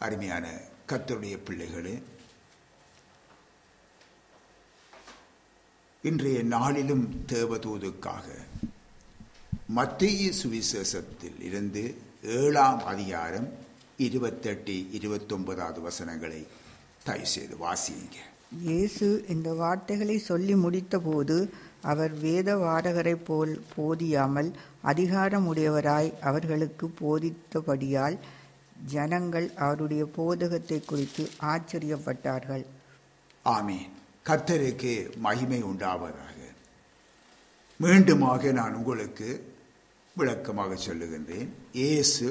அருமையான கர்த்தருடைய பிள்ளைகளே, இன்றைய நாளிலும் தேவதூதுக்காக மத்தேயு சுவிசேஷத்தில் இருந்து 7ஆம் அதிகாரம் 28-29 வசனங்களை தயவு செய்து வாசியுங்க. இயேசு இந்த வார்த்தைகளை சொல்லி முடித்தபோது அவர் வேதவாரகரைப் போல் போதியாமல் அதிகாரமுடையவராய் அவர்களுக்கு போதித்தபடியால் ஜனங்கள் அவருடைய போதகத்தை குறித்து ஆச்சரியப்பட்டார்கள். ஆமீன். கர்த்தருக்கு மகிமை உண்டாவதாக. மீண்டுமாக நான் உங்களுக்கு விளக்கமாக சொல்லுகின்றேன். இயேசு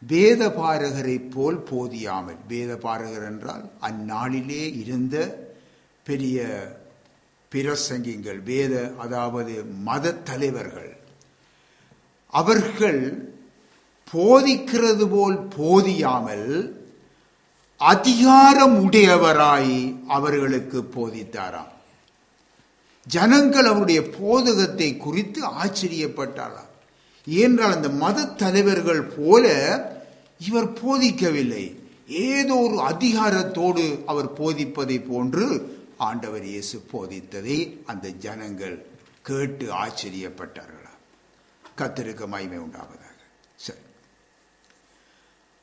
வேதபாரகரை போல் போதியாமல், வேதபாரகர் என்றால் அந்நாளிலே இருந்த பெரிய பிரசங்கிகள், அதாவது மத தலைவர்கள், அவர்கள் போதிக்கிறது போல் போதியாமல் அதிகாரம் உடையவராய் அவர்களுக்கு போதித்தாராம். ஜனங்கள் அவருடைய போதகத்தை குறித்து ஆச்சரியப்பட்டாராம். ஏனென்றால் அந்த மத தலைவர்கள் போல இவர் போதிக்கவில்லை, ஏதோ ஒரு அதிகாரத்தோடு அவர் போதிப்பதை போன்று ஆண்டவர் இயேசு போதித்ததை அந்த ஜனங்கள் கேட்டு ஆச்சரியப்பட்டார்களாம். கர்த்தருக்கு மகிமை உண்டாவதாக. சரி,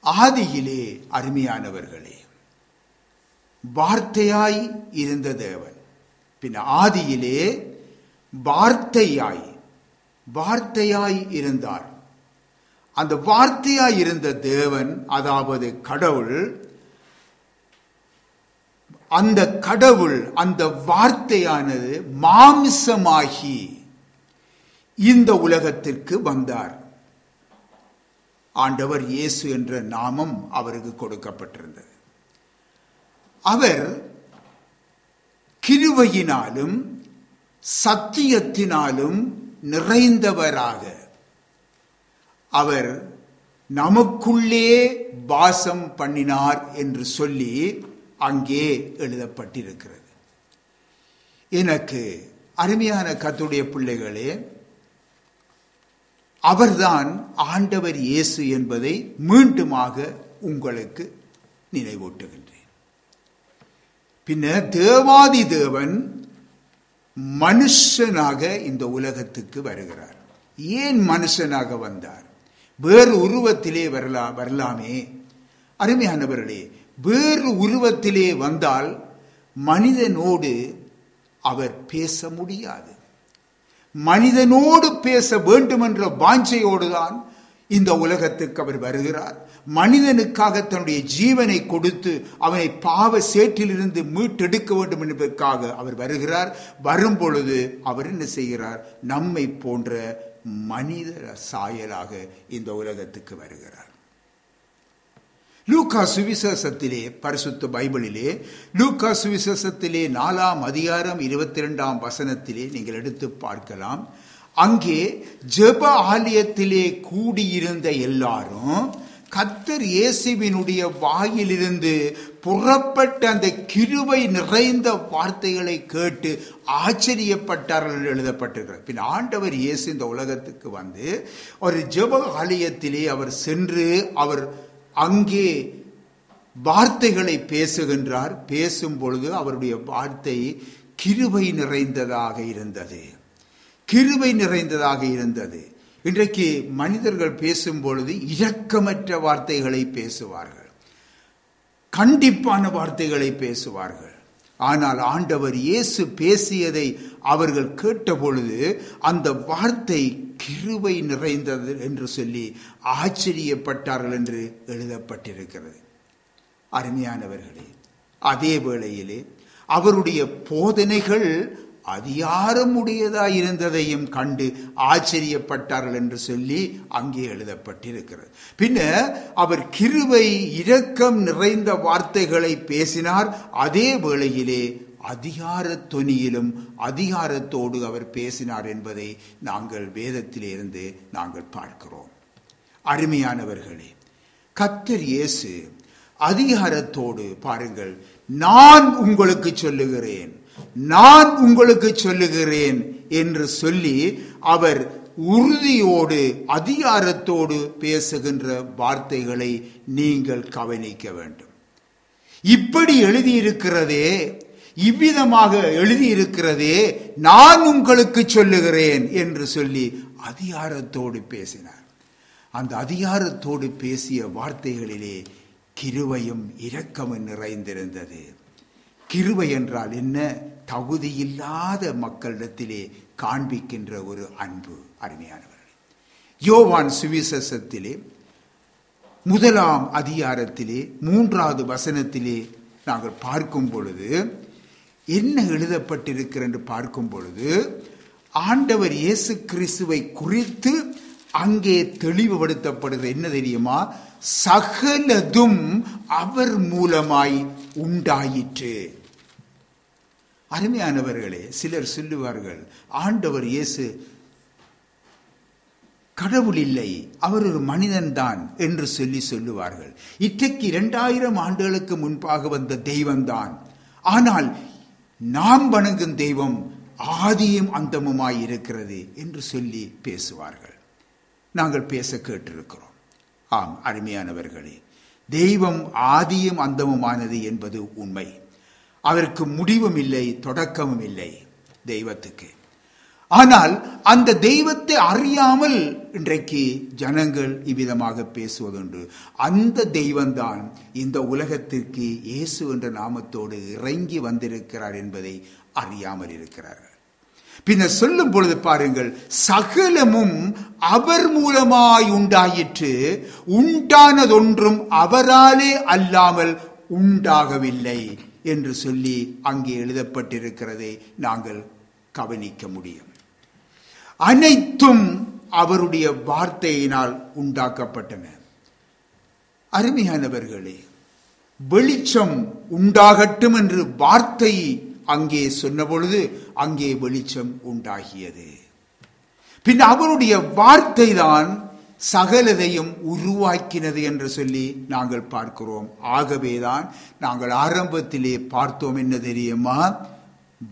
ஆதியிலே அருமையானவர்களே வார்த்தையாய் இருந்த தேவன், பின் ஆதியிலே வார்த்தையாய் இருந்தார். அந்த வார்த்தையாய் இருந்த தேவன், அதாவது கடவுள், அந்த வார்த்தையானது மாம்சமாகி இந்த உலகத்திற்கு வந்தார். ஆண்டவர் இயேசு என்ற நாமம் அவருக்கு கொடுக்கப்பட்டிருந்தது. அவர் கிருபையினாலும் சத்தியத்தினாலும் நிறைந்தவராக அவர் நமக்குள்ளே வாசம் பண்ணினார் என்று சொல்லி அங்கே எழுதப்பட்டிருக்கிறது. எனக்கு அருமையான கர்த்தருடைய பிள்ளைகளே, அவர்தான் ஆண்டவர் இயேசு என்பதை மீண்டுமாக உங்களுக்கு நினைவூட்டுகின்றேன். பின்னர் தேவாதி தேவன் மனுஷனாக இந்த உலகத்துக்கு வருகிறார். ஏன் மனுஷனாக வந்தார்? வேறு உருவத்திலே வரலாமே. அருமையானவர்களே, வேறு உருவத்திலே வந்தால் மனிதனோடு அவர் பேச முடியாது. மனிதனோடு பேச வேண்டும் என்ற வாஞ்சையோடு தான் இந்த உலகத்துக்கு அவர் வருகிறார். மனிதனுக்காக தன்னுடைய ஜீவனை கொடுத்து அவனை பாவ சேற்றிலிருந்து மீட்டெடுக்க வேண்டும் என்பதற்காக அவர் வருகிறார். வரும் பொழுது அவர் என்ன செய்கிறார்? நம்மை போன்ற மனித சாயலாக இந்த உலகத்துக்கு வருகிறார். லூக்கா சுவிசேஷத்திலே, பரிசுத்த பைபிளிலே லூக்கா சுவிசேஷத்திலே 4ஆம் அதிகாரம் 22ஆம் வசனத்திலே நீங்கள் எடுத்து பார்க்கலாம். அங்கே ஜெப ஆலயத்திலே கூடியிருந்த எல்லாரும் கர்த்தர் இயேசுவினுடைய வாயிலிருந்து புறப்பட்ட அந்த கிருபை நிறைந்த வார்த்தைகளை கேட்டு ஆச்சரியப்பட்டார்கள் என்று எழுதப்பட்டிருக்கிறது. பின் ஆண்டவர் இயேசு இந்த உலகத்துக்கு வந்து ஒரு ஜெப ஆலயத்திலே அவர் சென்று அவர் அங்கே வார்த்தைகளை பேசுகின்றார். பேசும் பொழுது அவருடைய வார்த்தை கிருபை நிறைந்ததாக இருந்தது. இன்றைக்கு மனிதர்கள் பேசும் பொழுது இரக்கமற்ற வார்த்தைகளை பேசுவார்கள், கண்டிப்பான வார்த்தைகளை பேசுவார்கள். ஆனால் ஆண்டவர் இயேசு பேசியதை அவர்கள் கேட்ட பொழுது அந்த வார்த்தை கிருபை நிறைந்தது என்று சொல்லி ஆச்சரியப்பட்டார்கள் என்று எழுதப்பட்டிருக்கிறது. அருமையானவர்களே, அதே வேளையிலே அவருடைய போதனைகள் அதிகாரமுடையதாய் இருந்ததையும் கண்டு ஆச்சரியப்பட்டார்கள் என்று சொல்லி அங்கே எழுதப்பட்டிருக்கிறது. பின்னர் அவர் கிருபை இரக்கம் நிறைந்த வார்த்தைகளை பேசினார். அதே வேளையிலே அதிகார தொனியிலும் அதிகாரத்தோடு அவர் பேசினார் என்பதை நாங்கள் வேதத்திலிருந்து நாங்கள் பார்க்கிறோம். அருமையானவர்களே, கர்த்தர் இயேசு அதிகாரத்தோடு, பாருங்கள், நான் உங்களுக்கு சொல்லுகிறேன் என்று சொல்லி அவர் உறுதியோடு அதிகாரத்தோடு பேசுகின்ற வார்த்தைகளை நீங்கள் கவனிக்க வேண்டும். இப்படி எழுதியிருக்கிறதே, இவ்விதமாக எழுதியிருக்கிறதே, நான் உங்களுக்கு சொல்லுகிறேன் என்று சொல்லி அதிகாரத்தோடு பேசினார். அந்த அதிகாரத்தோடு பேசிய வார்த்தைகளிலே கிருபையும் இரக்கமும் நிறைந்திருந்தது. கிருபை என்றால் என்ன? தகுதியில்லாத மக்களிடத்திலே காண்பிக்கின்ற ஒரு அன்பு. அருமையானவர்களே, யோவான் சுவிசேஷத்திலே 1 அதிகாரத்திலே 3வது வசனத்திலே நாங்கள் பார்க்கும் பொழுது என்ன எழுதப்பட்டிருக்கிறது என்று பார்க்கும் பொழுது, ஆண்டவர் இயேசு கிறிஸ்துவை குறித்து அங்கே தெளிவுபடுத்தப்படுகிறது. என்ன தெரியுமா? சகலதும் அவர் மூலமாய் உண்டாயிற்று. அருமையானவர்களே, சிலர் சொல்லுவார்கள் ஆண்டவர் இயேசு கடவுள் இல்லை, அவர் ஒரு மனிதன்தான் என்று சொல்லுவார்கள். இன்றைக்கு 2000 ஆண்டுகளுக்கு முன்பாக வந்த தெய்வம்தான். ஆனால் நாம் வணங்கும் தெய்வம் ஆதியும் அந்தமுமாய் இருக்கிறது என்று சொல்லி பேசுவார்கள். நாங்கள் பேச கேட்டிருக்கிறோம். ஆம் அருமையானவர்களே, தெய்வம் ஆதியும் அந்தமுமானது என்பது உண்மை. அதற்கு முடிவும் இல்லை, தொடக்கமும் இல்லை தெய்வத்துக்கு. ஆனால் அந்த தெய்வத்தை அறியாமல் இன்றைக்கு ஜனங்கள் இவ்விதமாக பேசுவதுண்டு. அந்த தெய்வம்தான் இந்த உலகத்திற்கு இயேசு என்ற நாமத்தோடு இறங்கி வந்திருக்கிறார் என்பதை அறியாமல் இருக்கிறார்கள். பின்னர் சொல்லும் பொழுது பாருங்கள், சகலமும் அவர் மூலமாய் உண்டாயிற்று, உண்டானதொன்றும் அவராலே அல்லாமல் உண்டாகவில்லை என்று சொல்லி அங்கே எழுதப்பட்டிருக்கிறதை நாங்கள் கவனிக்க முடியும். அனைத்தும் அவருடைய வார்த்தையினால் உண்டாக்கப்பட்டன. அருமையானவர்களே, வெளிச்சம் உண்டாகட்டும் என்று வார்த்தை அங்கே சொன்ன பொழுது அங்கே வெளிச்சம் உண்டாகியது. பின் அவருடைய வார்த்தை தான் சகலதையும் உருவாக்கினது என்று சொல்லி நாங்கள் பார்க்கிறோம். ஆகவேதான் நாங்கள் ஆரம்பத்திலே பார்த்தோம், என்ன தெரியுமா?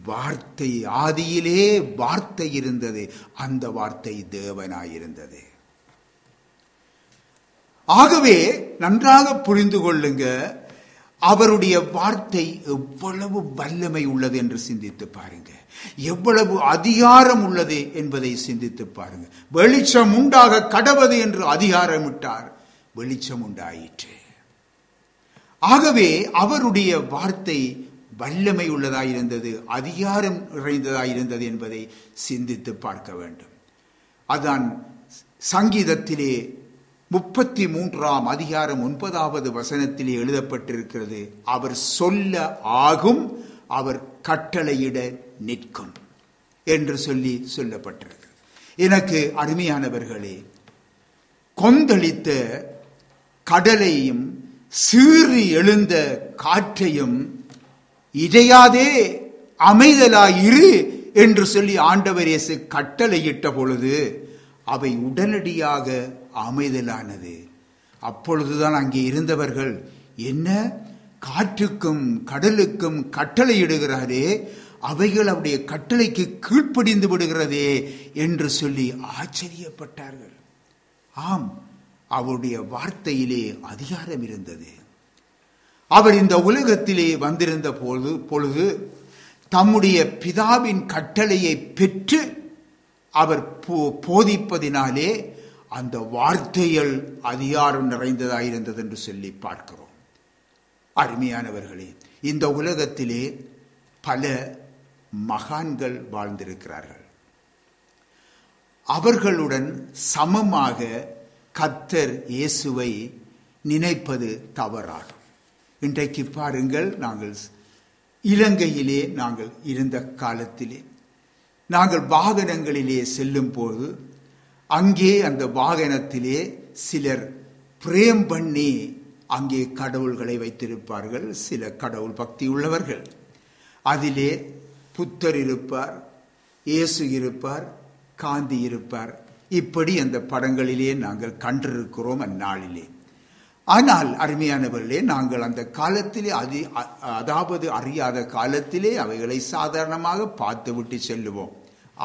வார்த்தை, ஆதியிலே வார்த்தை இருந்தது, அந்த வார்த்தை தேவனாயிருந்தது. ஆகவே நன்றாக புரிந்து கொள்ளுங்க, அவருடைய வார்த்தை எவ்வளவு வல்லமை உள்ளது என்று சிந்தித்து பாருங்க, எவ்வளவு அதிகாரம் உள்ளது என்பதை சிந்தித்து பாருங்க. வெளிச்சம் உண்டாக கடவது என்று அதிகாரமிட்டார், வெளிச்சம் உண்டாயிற்று. ஆகவே அவருடைய வார்த்தை வல்லமை உள்ளதாயிருந்தது, அதிகாரம் நிறைந்ததாயிருந்தது என்பதை சிந்தித்து பார்க்க வேண்டும். அதான் சங்கீதத்திலே 33 அதிகாரம் 9வது வசனத்திலே எழுதப்பட்டிருக்கிறது, அவர் சொல்ல ஆகும், அவர் கட்டளையிட நிற்கும் என்று சொல்லி சொல்லப்பட்டிருக்கிறது. எனக்கு அருமையானவர்களே, கொந்தளித்த கடலையும் சீறி எழுந்த காற்றையும் இடையாதே அமைதலாயிரு என்று சொல்லி ஆண்டவர் இயேசு கட்டளையிட்ட பொழுது அவை உடனடியாக அமைதலானது. அப்பொழுதுதான் அங்கே இருந்தவர்கள், என்ன காற்றுக்கும் கடலுக்கும் கட்டளையிடுகிறாரே, அவைகள் அவருடைய கட்டளைக்கு கீழ்ப்படிந்து விடுகிறதே என்று சொல்லி ஆச்சரியப்பட்டார்கள். ஆம், அவருடைய வார்த்தையிலே அதிகாரம் இருந்தது. அவர் இந்த உலகத்திலே வந்திருந்த பொழுது தம்முடைய பிதாவின் கட்டளையை பெற்று அவர் போதிப்பதினாலே அந்த வார்த்தைகள் அதிகாரம் நிறைந்ததாயிருந்தது என்று சொல்லி பார்க்கிறோம். அருமையானவர்களே, இந்த உலகத்திலே பல மகான்கள் வாழ்ந்திருக்கிறார்கள். அவர்களுடன் சமமாக கர்த்தர் இயேசுவை நினைப்பது தவறாகும். இன்றைக்கு பாருங்கள், நாங்கள் இலங்கையிலே நாங்கள் இருந்த காலத்திலே நாங்கள் வாகனங்களிலே செல்லும் போது அங்கே அந்த வாகனத்திலே சிலர் பிரேம் பண்ணி அங்கே கடவுள்களை வைத்திருப்பார்கள். சில கடவுள் பக்தி உள்ளவர்கள், அதிலே புத்தர் இருப்பார், இயேசு இருப்பார், காந்தி இருப்பார். இப்படி அந்த படங்களிலே நாங்கள் கண்டிருக்கிறோம் அந்நாளிலே. ஆனால் அருமையானவர்களே, நாங்கள் அந்த காலத்திலே அதாவது அறியாத காலத்திலே அவைகளை சாதாரணமாக பார்த்து விட்டு செல்லுவோம்.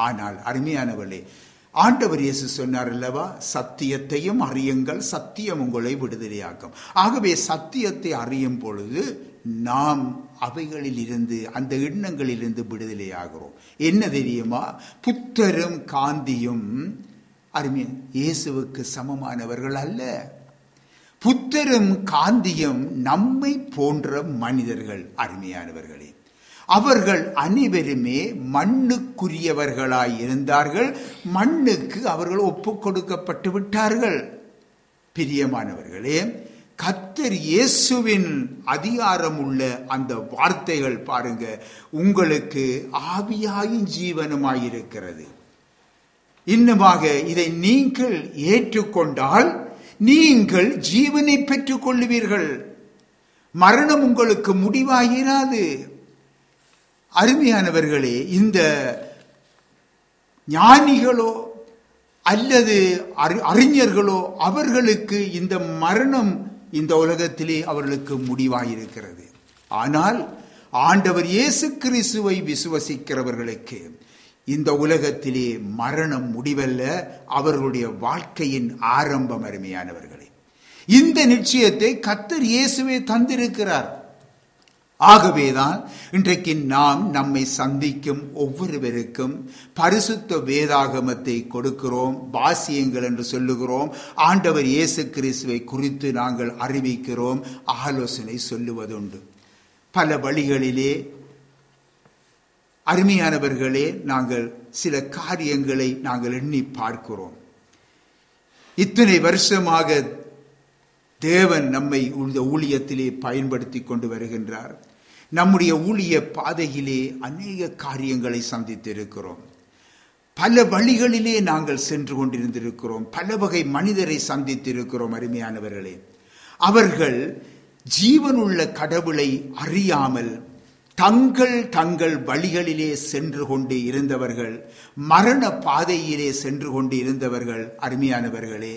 ஆனால் அருமையானவர்களே, ஆண்டவர் இயேசு சொன்னார் அல்லவா, சத்தியத்தையும் அறியுங்கள், சத்தியம் உங்களை விடுதலையாக்கும். ஆகவே சத்தியத்தை அறியும் பொழுது நாம் அவைகளில் இருந்து, அந்த எண்ணங்களிலிருந்து விடுதலையாகிறோம். என்ன தெரியுமா? புத்தரும் காந்தியும் அருமையா இயேசுவுக்கு சமமானவர்கள் அல்ல. புத்தரும் காந்தியும் நம்மை போன்ற மனிதர்கள். அருமையானவர்களே, அவர்கள் அனைவருமே மண்ணுக்குரியவர்களாய் இருந்தார்கள். மண்ணுக்கு அவர்கள் ஒப்புக் கொடுக்கப்பட்டு விட்டார்கள். பிரியமானவர்களே, கர்த்தர் இயேசுவின் அதிகாரம் உள்ள அந்த வார்த்தைகள் பாருங்க, உங்களுக்கு ஆவியாயும் ஜீவனுமாயிருக்கிறது. இன்னுமாக இதை நீங்கள் ஏற்றுக்கொண்டால் நீங்கள் ஜீவனை பெற்றுக் கொள்ளுவீர்கள். மரணம் உங்களுக்கு முடிவாகிறாது. அருமையானவர்களே, இந்த ஞானிகளோ அல்லது அறிஞர்களோ அவர்களுக்கு இந்த மரணம் இந்த உலகத்திலே அவர்களுக்கு முடிவாயிருக்கிறது. ஆனால் ஆண்டவர் இயேசு கிறிஸ்துவை விசுவசிக்கிறவர்களுக்கு இந்த உலகத்திலே மரணம் முடிவல்ல, அவர்களுடைய வாழ்க்கையின் ஆரம்பம். அருமையானவர்களே, இந்த நிச்சயத்தை கர்த்தர் இயேசுவே தந்திருக்கிறார். ஆகவேதான் இன்றைக்கு நாம் நம்மை சந்திக்கும் ஒவ்வொருவருக்கும் பரிசுத்த வேதாகமத்தை கொடுக்கிறோம், வாசியுங்கள் என்று சொல்லுகிறோம். ஆண்டவர் இயேசு கிறிஸ்துவை குறித்து நாங்கள் அறிவிக்கிறோம், ஆலோசனை சொல்லுவதுண்டு. பல வழிகளிலே அருமையானவர்களே நாங்கள் சில காரியங்களை நாங்கள் எண்ணி பார்க்கிறோம். இத்தனை வருஷமாக தேவன் நம்மை இந்த ஊழியத்திலே பயன்படுத்தி கொண்டு வருகின்றார். நம்முடைய ஊழிய பாதையிலே அநேக காரியங்களை சந்தித்திருக்கிறோம். பல வழிகளிலே நாங்கள் சென்று கொண்டிருந்திருக்கிறோம். பல வகை மனிதரை சந்தித்திருக்கிறோம். அருமையானவர்களே, அவர்கள் ஜீவனுள்ள கடவுளை அறியாமல் தங்கள் வழிகளிலே சென்று கொண்டு இருந்தவர்கள், மரண பாதையிலே சென்று கொண்டு இருந்தவர்கள். அருமையானவர்களே,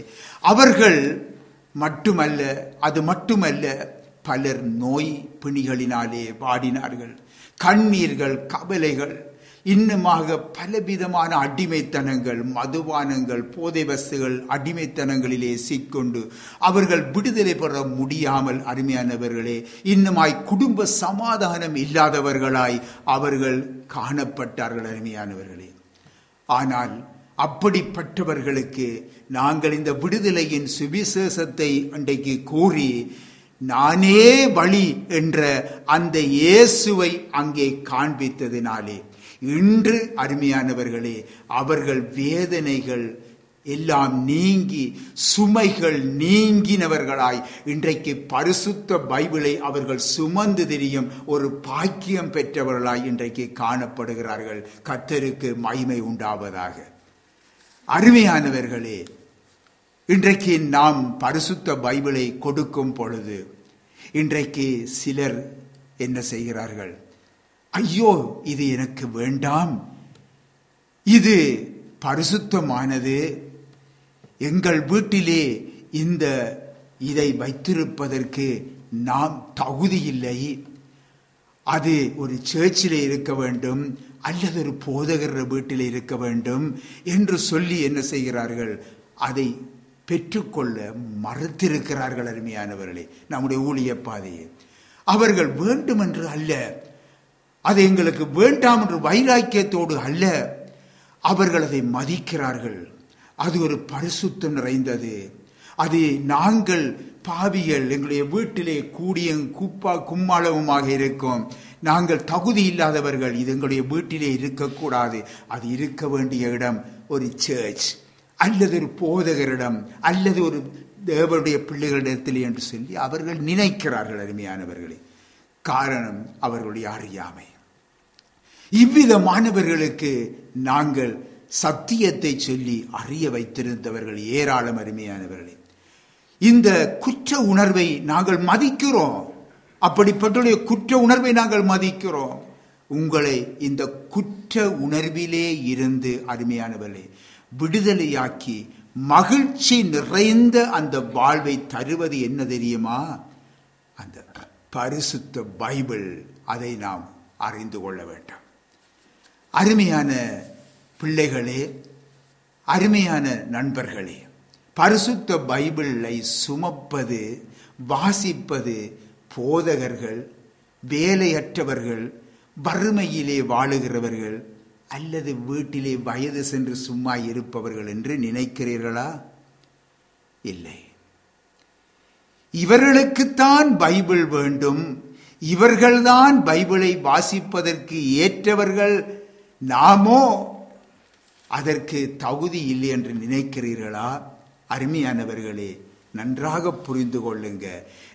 அவர்கள் மட்டுமல்ல, அது மட்டுமல்ல, பலர் நோய் பிணிகளினாலே வாடினார்கள். கண்ணீர்கள், கவலைகள், இன்னுமாக பலவிதமான அடிமைத்தனங்கள், மதுபானங்கள், போதை வஸ்துகள் அடிமைத்தனங்களிலே சிக்கொண்டு அவர்கள் விடுதலை பெற முடியாமல், அருமையானவர்களே, இன்னுமாய் குடும்ப சமாதானம் இல்லாதவர்களாய் அவர்கள் காணப்பட்டார்கள். அருமையானவர்களே, ஆனால் அப்படிப்பட்டவர்களுக்கு நாங்கள் இந்த விடுதலையின் சுவிசேஷத்தை அன்றைக்கு கூறி, நானே வழி என்ற அந்த இயேசுவை அங்கே காண்பித்ததினாலே இன்று அருமையானவர்களே, அவர்கள் வேதனைகள் எல்லாம் நீங்கி, சுமைகள் நீங்கினவர்களாய் இன்றைக்கு பரிசுத்த பைபிளை அவர்கள் சுமந்து திரியும் ஒரு பாக்கியம் பெற்றவர்களாய் இன்றைக்கு காணப்படுகிறார்கள். கர்த்தருக்கு மகிமை உண்டாவதாக. அருமையானவர்களே, இன்றைக்கு நாம் பரிசுத்த பைபிளை கொடுக்கும் பொழுது இன்றைக்கு சிலர் என்ன செய்கிறார்கள்? ஐயோ, இது எனக்கு வேண்டாம், இது பரிசுத்தமானது, எங்கள் வீட்டிலே இதை வைத்திருப்பதற்கு நாம் தகுதி இல்லை, அது ஒரு சர்ச்சிலே இருக்க வேண்டும் அல்லது ஒரு போதகர் வீட்டிலே இருக்க வேண்டும் என்று சொல்லி என்ன செய்கிறார்கள்? அதை பெற்றுக்கொள்ள மறுத்திருக்கிறார்கள். அருமையானவர்களே, நம்முடைய ஊழிய பாதையை அவர்கள் வேண்டும் என்று அல்ல, அது எங்களுக்கு வேண்டாம் என்று வைராக்கியத்தோடு அல்ல, அவர்கள் அதை மதிக்கிறார்கள். அது ஒரு பரிசுத்தம் நிறைந்தது. அது நாங்கள் பாவிகள், எங்களுடைய வீட்டிலே கூடிய கும்மாளவுமாக இருக்கும், நாங்கள் தகுதி இல்லாதவர்கள், இது எங்களுடைய வீட்டிலே இருக்கக்கூடாது, அது இருக்க வேண்டிய இடம் ஒரு சர்ச் அல்லது ஒரு போதகரிடம் அல்லது ஒரு தேவனுடைய பிள்ளைகளிடத்திலே என்று சொல்லி அவர்கள் நினைக்கிறார்கள். அருமையானவர்களே, காரணம் அவர்களுடைய அறியாமை. இவ்விதமானவர்களுக்கு நாங்கள் சத்தியத்தை சொல்லி அறிய வைத்திருந்தவர்கள் ஏராளம். அருமையானவர்களே, இந்த குற்ற உணர்வை நாங்கள் மதிக்கிறோம். அப்படிப்பட்ட குற்ற உணர்வை நாங்கள் மதிக்கிறோம். உங்களை இந்த குற்ற உணர்விலே இருந்து அருமையானவர்களே விடுதலையாக்கி மகிழ்ச்சி நிறைந்த அந்த வாழ்வை தருவது என்ன தெரியுமா? அந்த பரிசுத்த பைபிள். அதை நாம் அறிந்து கொள்ள வேண்டும். அருமையான பிள்ளைகளே, அருமையான நண்பர்களே, பரிசுத்த பைபிளை சுமப்பது, வாசிப்பது போதகர்கள், வேலையற்றவர்கள், வறுமையிலே வாழுகிறவர்கள் அல்லது வீட்டிலே வயது சென்று சும்மா இருப்பவர்கள் என்று நினைக்கிறீர்களா? இல்லை. இவர்களுக்குத்தான் பைபிள் வேண்டும், இவர்கள்தான் பைபிளை வாசிப்பதற்கு ஏற்றவர்கள், நாமோ அதற்கு தகுதி இல்லை என்று நினைக்கிறீர்களா? அருமையானவர்களே, நன்றாக புரிந்து கொள்ளுங்க.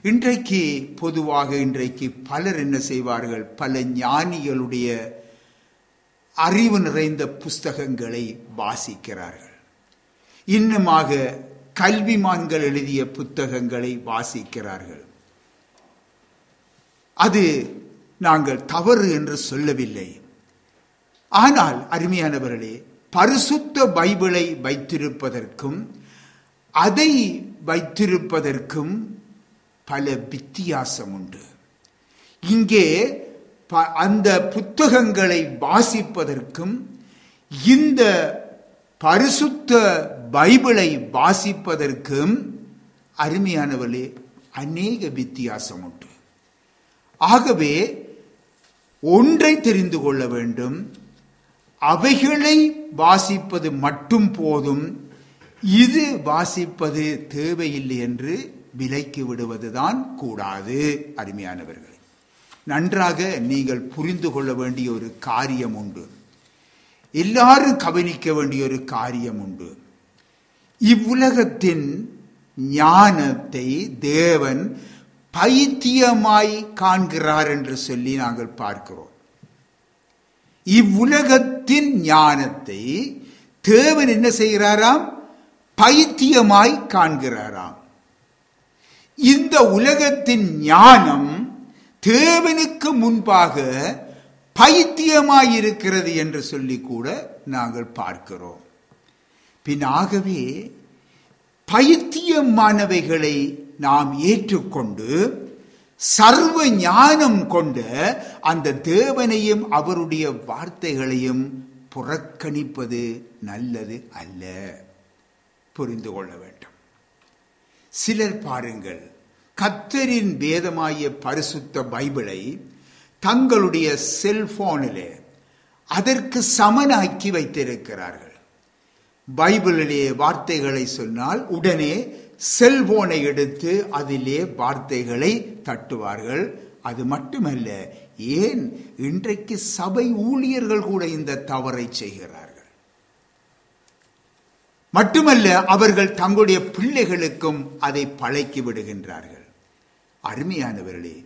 இன்றைக்கு பொதுவாக பலர் என்ன செய்வார்கள்? பல ஞானிகளுடைய அறிவு நிறைந்த புஸ்தகங்களை வாசிக்கிறார்கள். இன்னுமாக கல்விமான்கள் எழுதிய புத்தகங்களை வாசிக்கிறார்கள். அது நாங்கள் தவறு என்று சொல்லவில்லை. ஆனால் அருமையானவர்களே, பரிசுத்த பைபிளை வைத்திருப்பதற்கும் அதை வைத்திருப்பதற்கும் பல வித்தியாசம் உண்டு. இங்கே அந்த புத்தகங்களை வாசிப்பதற்கும் இந்த பரிசுத்த பைபிளை வாசிப்பதற்கும் அருமையானவர்களே அநேக வித்தியாசம் உண்டு. ஆகவே ஒன்றை தெரிந்து கொள்ள வேண்டும், அவைகளை வாசிப்பது மட்டும் போதும், இது வாசிப்பது தேவையில்லை என்று விலக்கி விடுவதுதான் கூடாது. அருமையானவர்களே, நன்றாக நீங்கள் புரிந்து கொள்ள வேண்டிய ஒரு காரியம் உண்டு, எல்லாரும் கவனிக்க வேண்டிய ஒரு காரியம் உண்டு. இவ்வுலகத்தின் ஞானத்தை தேவன் பைத்தியமாய் காண்கிறார் என்று சொல்லி நாங்கள் பார்க்கிறோம். இவ்வுலகத்தின் ஞானத்தை தேவன் என்ன செய்கிறாராம்? பைத்தியமாய் காண்கிறாராம். இந்த உலகத்தின் ஞானம் தேவனுக்கு முன்பாக பைத்தியமாயிருக்கிறது என்று சொல்லி கூட நாங்கள் பார்க்கிறோம். பின்னாகவே பைத்தியமானவைகளை நாம் ஏற்றுக்கொண்டு சர்வ ஞானம் கொண்ட அந்த தேவனையும் அவருடைய வார்த்தைகளையும் புறக்கணிப்பது நல்லது அல்ல. புரிந்து கொள்ள வேண்டும். சிலர் பாருங்கள், கர்த்தரின் வேதமாகிய பரிசுத்த பைபிளை தங்களுடைய செல்போனிலே அதற்கு சமனாக்கி வைத்திருக்கிறார்கள். பைபிளிலே வார்த்தைகளை சொன்னால் உடனே செல்போனை எடுத்து அதிலே வார்த்தைகளை தட்டுவார்கள். அது மட்டுமல்ல, ஏன் இன்றைக்கு சபை ஊழியர்கள் கூட இந்த தவறை செய்கிறார்கள். மட்டுமல்ல, அவர்கள் தங்களுடைய பிள்ளைகளுக்கும் அதை பழக்கி விடுகின்றார்கள். அருமையானவர்களே,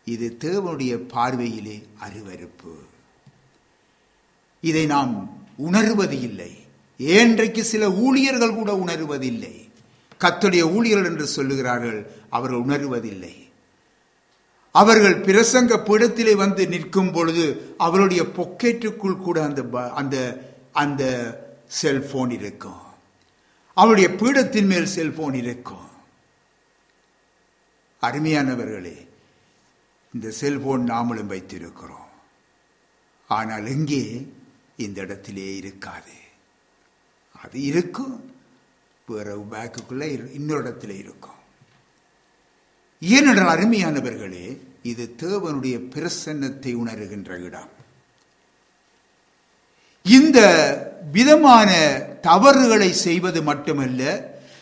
இது தேவனுடைய பார்வையிலே அருவருப்பு. இதை நாம் உணர்வது இல்லை. இன்றைக்கு சில ஊழியர்கள் கூட உணர்வதில்லை. கர்த்தருடைய ஊழியர்கள் என்று சொல்லுகிறார்கள், அவர்கள் உணர்வதில்லை. அவர்கள் பிரசங்க பீடத்திலே வந்து நிற்கும் பொழுது அவருடைய பொக்கெட்டுக்குள் கூட அந்த செல்போன் இருக்கும். அவருடைய பீடத்தின் மேல் செல்போன் இருக்கும். அருமையானவர்களே, இந்த செல்போன் நாமளும் வைத்திருக்கிறோம். ஆனால் எங்கே? இந்த இடத்திலே இருக்காது. அது இருக்கும், வேற பேக்குக்குள்ள இன்னொரு இடத்துல இருக்கும். ஏனென்றால் அருமையானவர்களே, இது தேவனுடைய பிரசன்னத்தை உணர்கின்ற இடம். இந்த விதமான தவறுகளை செய்வது மட்டுமல்ல,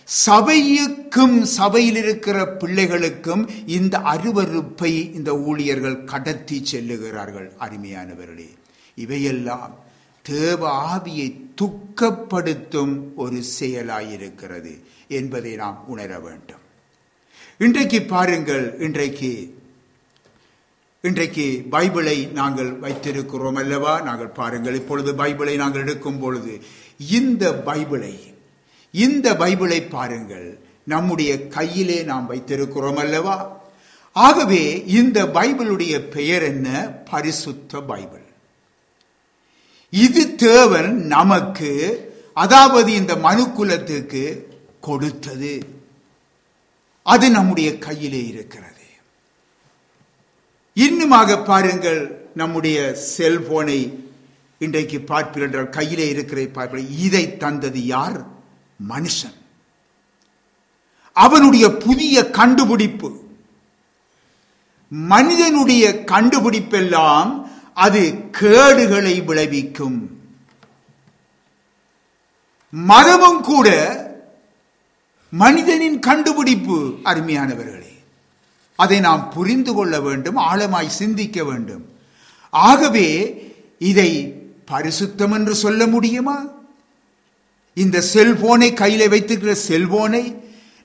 சபைக்கும் சபையில் இருக்கிற பிள்ளைகளுக்கும் இந்த அருவருப்பை இந்த ஊழியர்கள் கடத்தி செல்லுகிறார்கள். அருமையானவர்களே, இவையெல்லாம் தேவ ஆவியை துக்கப்படுத்தும் ஒரு செயலாயிருக்கிறது என்பதை நாம் உணர வேண்டும். இன்றைக்கு பாருங்கள், இன்றைக்கு பைபிளை நாங்கள் வைத்திருக்கிறோம் அல்லவா? நாங்கள் பாருங்கள், இப்பொழுது பைபிளை நாங்கள் எடுக்கும் பொழுது இந்த பைபிளை பாருங்கள், நம்முடைய கையிலே நாம் வைத்திருக்கிறோம் அல்லவா? ஆகவே இந்த பைபிளுடைய பெயர் என்ன? பரிசுத்த பைபிள். இது தேவன் நமக்கு, அதாவது இந்த மனுக்குலத்துக்கு கொடுத்தது. அது நம்முடைய கையிலே இருக்கிறது. இன்னுமாக பாருங்கள், நம்முடைய செல்போனை இன்றைக்கு பார்ப்பீர்கள் என்றால் கையிலே இருக்கிற பார்ப்பீர்கள், இதை தந்தது யார்? மனுஷன். அவனுடைய புதிய கண்டுபிடிப்பு. மனிதனுடைய கண்டுபிடிப்பெல்லாம் அது கேடுகளை விளைவிக்கும். மரமும் கூட மனிதனின் கண்டுபிடிப்பு. அருமையானவர்களே, அதை நாம் புரிந்து கொள்ள வேண்டும், ஆழமாய் சிந்திக்க வேண்டும். ஆகவே இதை பரிசுத்தம் என்று சொல்ல முடியுமா? இந்த செல்போனை கையில வைத்துக்கிற செல்போனை,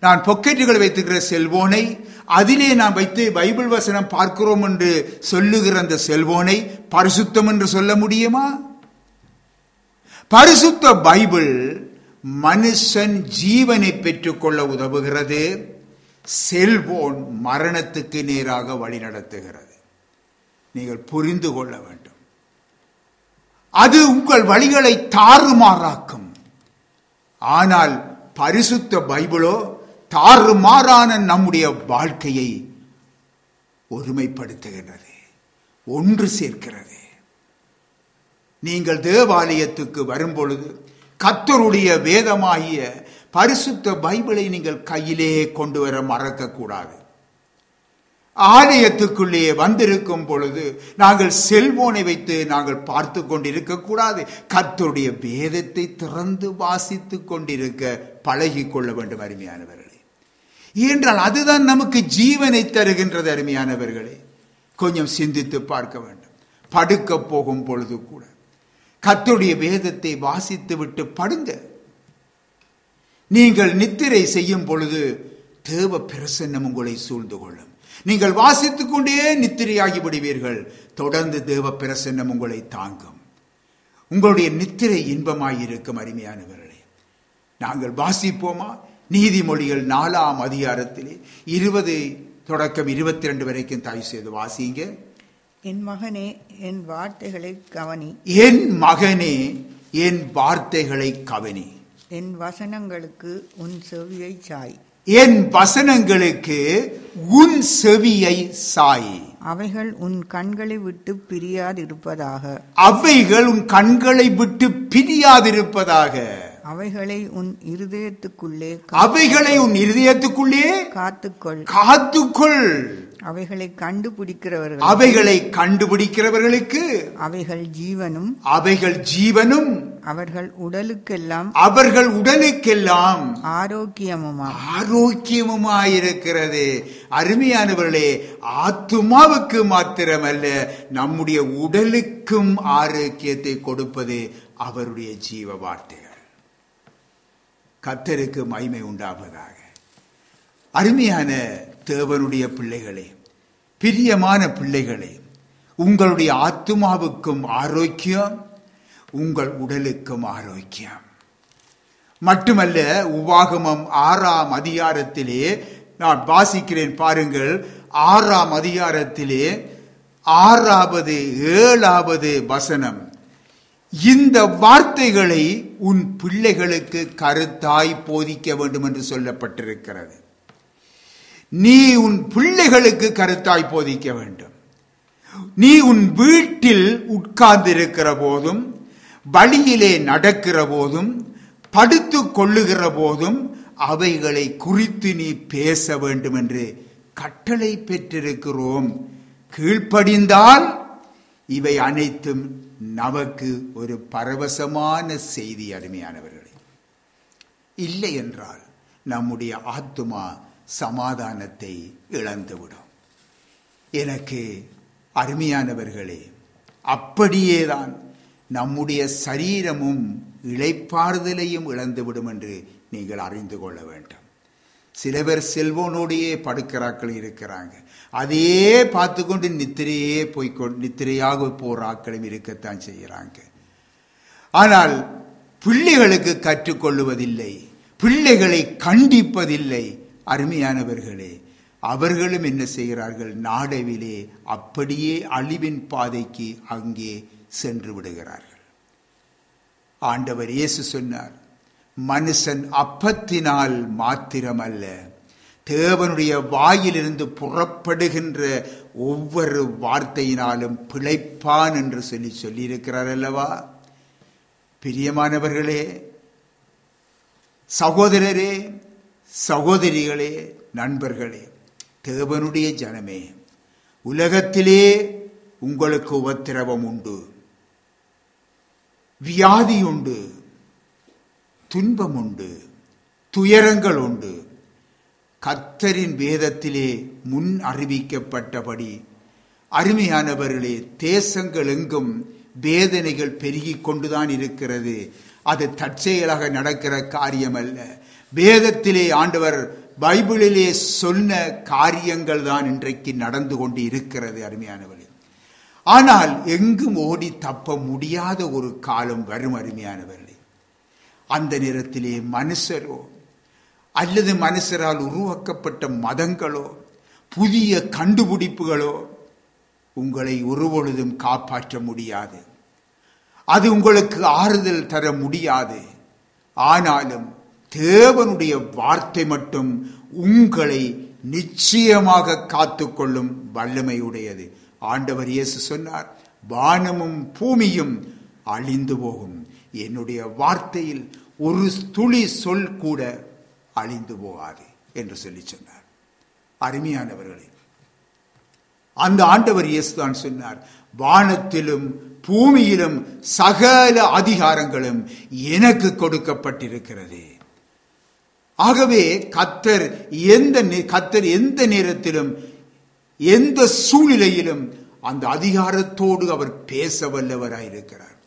நான் பாக்கெட்டுகளை வைத்துக்கிற செல்போனை, அதிலே நாம் வைத்து பைபிள் வசனம் பார்க்கிறோம் என்று சொல்லுகிற அந்த செல்போனை பரிசுத்தம் என்று சொல்ல முடியுமா? பரிசுத்த பைபிள் மனுஷன் ஜீவனை பெற்றுக்கொள்ள உதவுகிறது. செல்போன் மரணத்துக்கு நேராக வழி நடத்துகிறது. நீங்கள் புரிந்து கொள்ள வேண்டும். அது உங்கள் வழிகளை தாறுமாறாக்கும். ஆனால் பரிசுத்த பைபிளோ தாறுமாறான நம்முடைய வாழ்க்கையை ஒருமைப்படுத்துகிறது, ஒன்று சேர்க்கிறது. நீங்கள் தேவாலயத்துக்கு வரும்பொழுது கர்த்தருடைய வேதமாகிய பரிசுத்த பைபிளை நீங்கள் கையிலே கொண்டு வர மறக்கக்கூடாது. ஆலயத்துக்குள்ளே வந்திருக்கும் பொழுது நாங்கள் செல்போனை வைத்து நாங்கள் பார்த்து கொண்டிருக்க கூடாது. கர்த்தருடைய வேதத்தை திறந்து வாசித்துக் கொண்டிருக்க பழகி கொள்ள வேண்டும். அருமையானவர்களே, ஏனென்றால் அதுதான் நமக்கு ஜீவனை தருகின்றது. அருமையானவர்களே, கொஞ்சம் சிந்தித்து பார்க்க வேண்டும். படுக்க போகும் பொழுது கூட கர்த்தருடைய வேதத்தை வாசித்து விட்டு படுங்க. நீங்கள் நித்திரை செய்யும் பொழுது தேவ பிரசன்னம் உங்களை சூழ்ந்து கொள்ளும். நீங்கள் வாசித்துக் கொண்டே நித்திரையாகி விடுவீர்கள். தொடர்ந்து தேவ பிரசன்னம் உங்களை தாங்கும். உங்களுடைய நித்திரை இன்பமாயிருக்கும். அருமையானவர்களே, நாங்கள் வாசிப்போமா? நீதிமொழிகள் 4ஆம் அதிகாரத்திலே 20 தொடக்கம் 22 வரைக்கும் தயவு செய்து வாசிங்க. என் மகனே, என் வார்த்தைகளை கவனி. என் மகனே, என் வார்த்தைகளை கவனி. என் வசனங்களுக்கு உன் செவியை சாய். என் வசனங்களுக்கு உன் செவியை சாய். அவைகள் உன் கண்களை விட்டு பிரியாதிருப்பதாக. அவைகள் உன் கண்களை விட்டு பிரியாதிருப்பதாக. அவைகளை உன் இருதயத்துக்குள்ளே காத்துக்கொள். அவைகளை கண்டுபிடிக்கிறவர்களுக்கு அவைகள் ஜீவனும் அவர்கள் உடலுக்கெல்லாம் ஆரோக்கியமுமாயிருக்கிறது. அருமையானவர்களே, ஆத்துமாவுக்கு மாத்திரமல்ல, நம்முடைய உடலுக்கும் ஆரோக்கியத்தை கொடுப்பது அவருடைய ஜீவ வார்த்தைகள். கர்த்தருக்கு மகிமை உண்டாவதாக. அருமையான தேவனுடைய பிள்ளைகளே, பிரியமான பிள்ளைகளே, உங்களுடைய ஆத்துமாவுக்கும் ஆரோக்கியம், உங்கள் உடலுக்கும் ஆரோக்கியம் மட்டுமல்ல. உபாகமம் 6ஆம் அதிகாரத்திலே நான் வாசிக்கிறேன் பாருங்கள். 6ஆம் அதிகாரத்திலே 6வது 7வது வசனம். இந்த வார்த்தைகளை உன் பிள்ளைகளுக்கு கருத்தாய் போதிக்க வேண்டும் என்று சொல்லப்பட்டிருக்கிறது. நீ உன் பிள்ளைகளுக்கு கருத்தாய் போதிக்க வேண்டும். நீ உன் வீட்டில் உட்கார்ந்திருக்கிற போதும், வழியிலே நடக்கிற போதும், படுத்து கொள்ளுகிற போதும் அவைகளை குறித்து நீ பேச வேண்டும் என்று கட்டளை பெற்றிருக்கிறோம். கீழ்ப்படிந்தால் இவை அனைத்தும் நமக்கு ஒரு பரவசமான செய்தி. அருமையானவர்களே, இல்லை என்றால் நம்முடைய ஆத்துமா சமாதானத்தை இழந்துவிடும். எனக்கு அருமையானவர்களே, அப்படியேதான் நம்முடைய சரீரமும் இளைப்பாறுதலையும் இழந்துவிடும் என்று நீங்கள் அறிந்து கொள்ள வேண்டும். சில பேர் செல்போனோடையே படுக்கிறாக்கள் இருக்கிறாங்க. அதே பார்த்து கொண்டு நித்திரையாக போற ஆக்களும் இருக்கத்தான் செய்கிறாங்க. ஆனால் பிள்ளைகளுக்கு கற்றுக்கொள்ளுவதில்லை, பிள்ளைகளை கண்டிப்பதில்லை. அருமையானவர்களே, அவர்களும் என்ன செய்கிறார்கள்? நாடவிலே அப்படியே அழிவின் பாதைக்கு அங்கே சென்று விடுகிறார்கள். ஆண்டவர் இயேசு சொன்னார், மனுஷன் அப்பத்தினால் மாத்திரமல்ல தேவனுடைய வாயிலிருந்து புறப்படுகின்ற ஒவ்வொரு வார்த்தையினாலும் பிழைப்பான் என்று சொல்லியிருக்கிறார் அல்லவா? பிரியமானவர்களே, சகோதரரே, சகோதரிகளே, நண்பர்களே, தேவனுடைய ஜனமே, உலகத்திலே உங்களுக்கு உபத்திரவம் உண்டு, வியாதி உண்டு, துன்பம் உண்டு, துயரங்கள் உண்டு. கர்த்தரின் வேதத்திலே முன் அறிவிக்கப்பட்டபடி அருமையானவர்களே, தேசங்கள் எங்கும் வேதனைகள் பெருகிக் கொண்டுதான் இருக்கிறது. அது தற்செயலாக நடக்கிற காரியம் அல்ல. வேதத்திலே ஆண்டவர் பைபிளிலே சொன்ன காரியங்கள் தான் இன்றைக்கு நடந்து கொண்டு இருக்கிறது அருமையானவர்களே. ஆனால் எங்கும் ஓடி தப்ப முடியாத ஒரு காலம் வரும் அருமையானவர்களே. அந்த நேரத்திலே மனுஷரோ அல்லது மனுஷரால் உருவாக்கப்பட்ட மதங்களோ புதிய கண்டுபிடிப்புகளோ உங்களை ஒருபொழுதும் காப்பாற்ற முடியாது. அது உங்களுக்கு ஆறுதல் தர முடியாது. ஆனாலும் தேவனுடைய வார்த்தை மட்டும் உங்களை நிச்சயமாக காத்துக்கொள்ளும் வல்லமையுடையது. ஆண்டவர் இயேசு சொன்னார், வானமும் பூமியும் அழிந்து போகும், என்னுடைய வார்த்தையில் ஒரு துளி சொல் கூட அழிந்து போகாது என்று சொல்லி சொன்னார். அருமையானவர்களே, அந்த ஆண்டவர் இயேசுதான் சொன்னார், வானத்திலும் பூமியிலும் சகல அதிகாரங்களும் எனக்கு கொடுக்கப்பட்டிருக்கிறது. ஆகவே கர்த்தர் எந்த நேரத்திலும் எந்த சூழ்நிலையிலும் அந்த அதிகாரத்தோடு அவர் பேச வல்லவராயிருக்கிறார்.